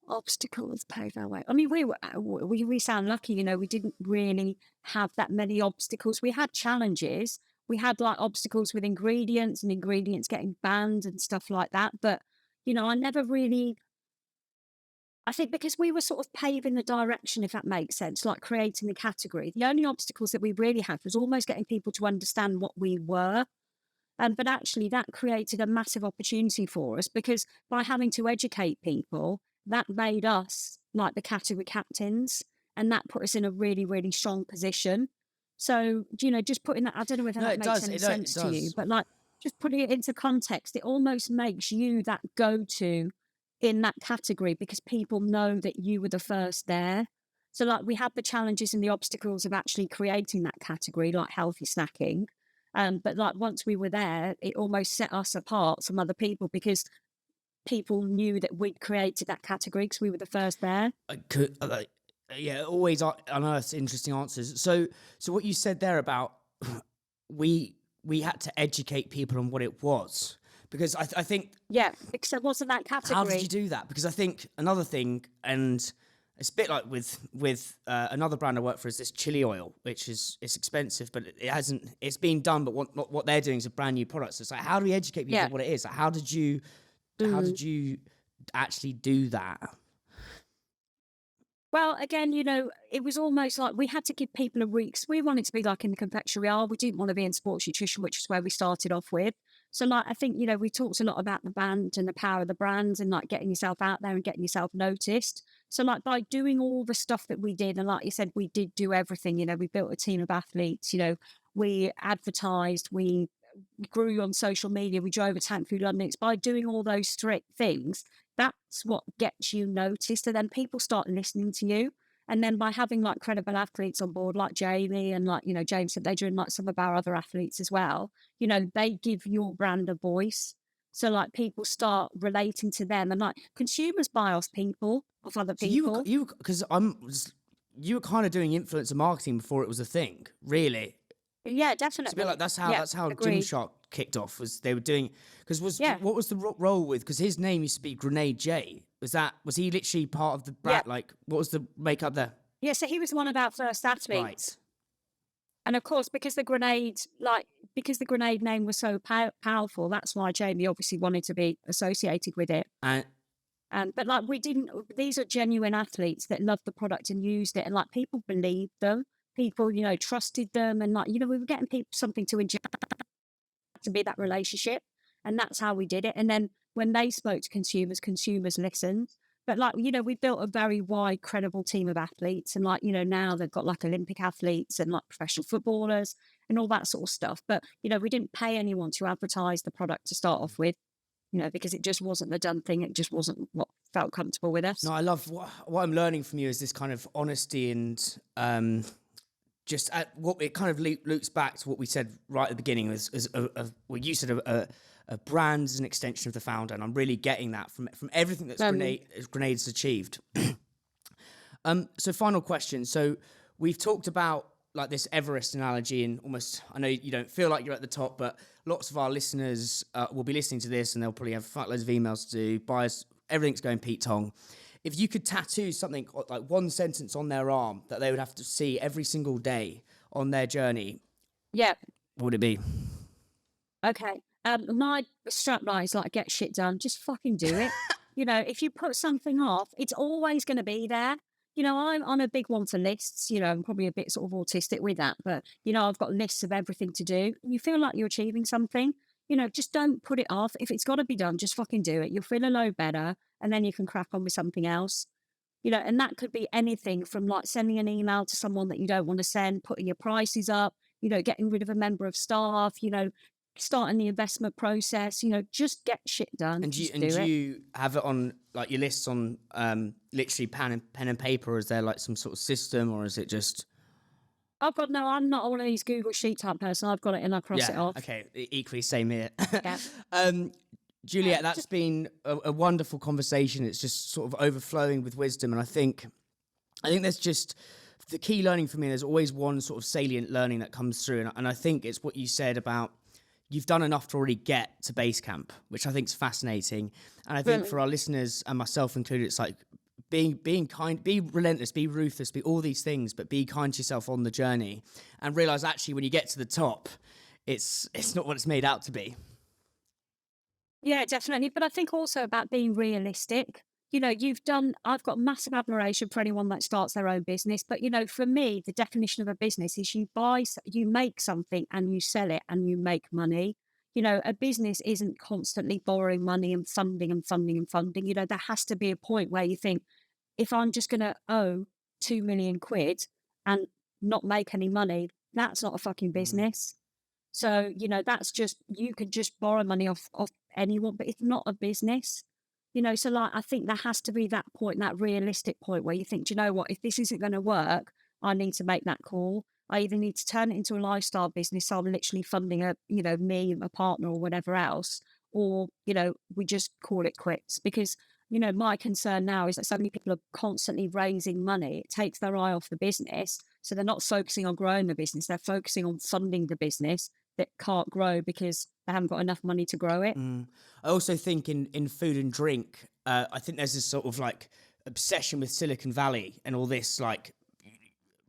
Obstacles paved our way. I mean, we sound lucky, you know. We didn't really have that many obstacles. We had challenges. We had like obstacles with ingredients and ingredients getting banned and stuff like that. But you know, I never really. I think because we were sort of paving the direction, if that makes sense, like creating the category. The only obstacles that we really had was almost getting people to understand what we were. But actually, that created a massive opportunity for us, because by having to educate people, that made us like the category captains, and that put us in a really, really strong position. So, you know, just putting that, I don't know whether that makes any sense to you, but like just putting it into context, it almost makes you that go-to in that category, because people know that you were the first there. So like we had the challenges and the obstacles of actually creating that category, like healthy snacking. But like once we were there, it almost set us apart from other people, because people knew that we'd created that category because we were the first there. Always unearths interesting answers. So what you said there about we had to educate people on what it was, because I think because there wasn't that category. How did you do that? Because I think another thing, and it's a bit like with another brand I work for, is this chili oil, which it's expensive, but it's been done, but what they're doing is a brand new product. So it's like, how do we educate people on what it is? Like, how did you actually do that? Well, again, you know, it was almost like we had to give people a reach. We wanted to be like in the confectionery aisle. We didn't want to be in sports nutrition, which is where we started off with. So like, I think, you know, we talked a lot about the brand and the power of the brands and like getting yourself out there and getting yourself noticed. So like by doing all the stuff that we did, and like you said, we did do everything, you know, we built a team of athletes, you know, we advertised, we grew on social media, we drove a tank through London. It's by doing all those strict things, that's what gets you noticed. And then people start listening to you. And then by having like credible athletes on board, like Jamie and like, you know, James said, they're doing like some of our other athletes as well, you know, they give your brand a voice. So like people start relating to them, and like consumers buy off people, off other people. You were kind of doing influencer marketing before it was a thing, really. Yeah, It's a definitely. bit like that's how agreed. Gymshark kicked off. Was they were doing because Yeah. what was the role with, because his name used to be Grenade J. Was he literally part of the brand? Yeah. Like, what was the makeup there? Yeah, so he was one of our first athletes. Right. And of course, because the grenade name was so powerful, that's why Jamie obviously wanted to be associated with it. But like these are genuine athletes that loved the product and used it, and like people believed them, people, you know, trusted them, and like, you know, we were getting people something to enjoy, to be that relationship, and that's how we did it. And then when they spoke to consumers listened. But like, you know, we built a very wide, credible team of athletes, and like, you know, now they've got like Olympic athletes and like professional footballers and all that sort of stuff. But, you know, we didn't pay anyone to advertise the product to start off with, you know, because it just wasn't the done thing. It just wasn't what felt comfortable with us. No, I love what I'm learning from you is this kind of honesty and just what it kind of loops back to what we said right at the beginning as well, you said a brand is an extension of the founder, and I'm really getting that from everything that's Grenade's achieved. So final question. So we've talked about like this Everest analogy, and almost, I know you don't feel like you're at the top, but lots of our listeners will be listening to this and they'll probably have loads of emails to do, buyers, everything's going Pete Tong. If you could tattoo something like one sentence on their arm that they would have to see every single day on their journey, yeah, what would it be? Okay. My strapline is like, get shit done. Just fucking do it. You know, if you put something off, it's always going to be there. You know, I'm a big one for lists. You know, I'm probably a bit sort of autistic with that. But, you know, I've got lists of everything to do. You feel like you're achieving something, you know, just don't put it off. If it's got to be done, just fucking do it. You'll feel a load better, and then you can crack on with something else. You know, and that could be anything from like sending an email to someone that you don't want to send, putting your prices up, you know, getting rid of a member of staff, you know, starting the investment process, you know, just get shit done. And do you have it on like your lists on literally pen and paper, or is there like some sort of system, or is it just? I'm not one of these Google Sheet type person. I've got it and I cross it off. Okay, equally same here. Yeah. Juliet, that's been a wonderful conversation. It's just sort of overflowing with wisdom, and I think there's just the key learning for me. There's always one sort of salient learning that comes through, and I think it's what you said about you've done enough to already get to base camp, which I think is fascinating. And I think for our listeners and myself included, it's like being kind, be relentless, be ruthless, be all these things, but be kind to yourself on the journey, and realize actually when you get to the top, it's not what it's made out to be. Yeah, definitely. But I think also about being realistic. You know, I've got massive admiration for anyone that starts their own business. But, you know, for me, the definition of a business is you make something and you sell it and you make money. You know, a business isn't constantly borrowing money and funding and funding and funding. You know, there has to be a point where you think, if I'm just going to owe 2 million quid and not make any money, that's not a fucking business. So, you know, that's just, you could just borrow money off anyone, but it's not a business. You know, so like, I think there has to be that point, that realistic point where you think, do you know what, if this isn't going to work, I need to make that call. I either need to turn it into a lifestyle business, so I'm literally funding me, a partner or whatever else, or, you know, we just call it quits. Because, you know, my concern now is that so many people are constantly raising money. It takes their eye off the business. So they're not focusing on growing the business. They're focusing on funding the business that can't grow because they haven't got enough money to grow it. I also think in food and drink, I think there's this sort of like obsession with Silicon Valley and all this like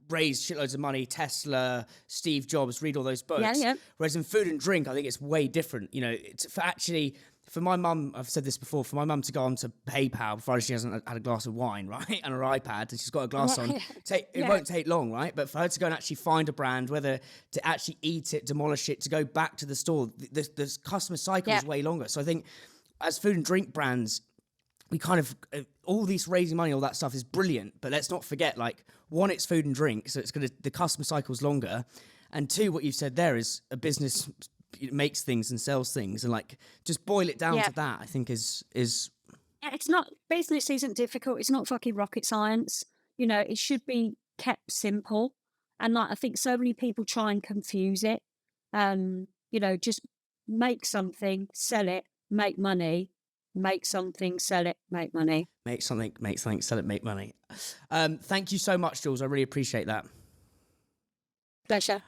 raise shitloads of money, Tesla, Steve Jobs, read all those books. Yeah. Whereas in food and drink, I think it's way different. You know, it's for actually for my mum, I've said this before, for my mum to go on to PayPal, provided she hasn't had a glass of wine, right, and her iPad, and she's got a glass on, it won't take long, right? But for her to go and actually find a brand, whether to actually eat it, demolish it, to go back to the store, the customer cycle is way longer. So I think as food and drink brands, we kind of, all this raising money, all that stuff is brilliant, but let's not forget, like, one, it's food and drink, so the customer cycle is longer, and two, what you've said there is a business makes things and sells things, and like just boil it down to that, I think is it's not, business isn't difficult, it's not fucking rocket science, it should be kept simple. And like I think so many people try and confuse it. Just make something, sell it, make money. Make something, sell it, make money. Make something, sell it, make money. Thank you so much, Jules. I really appreciate that. Pleasure.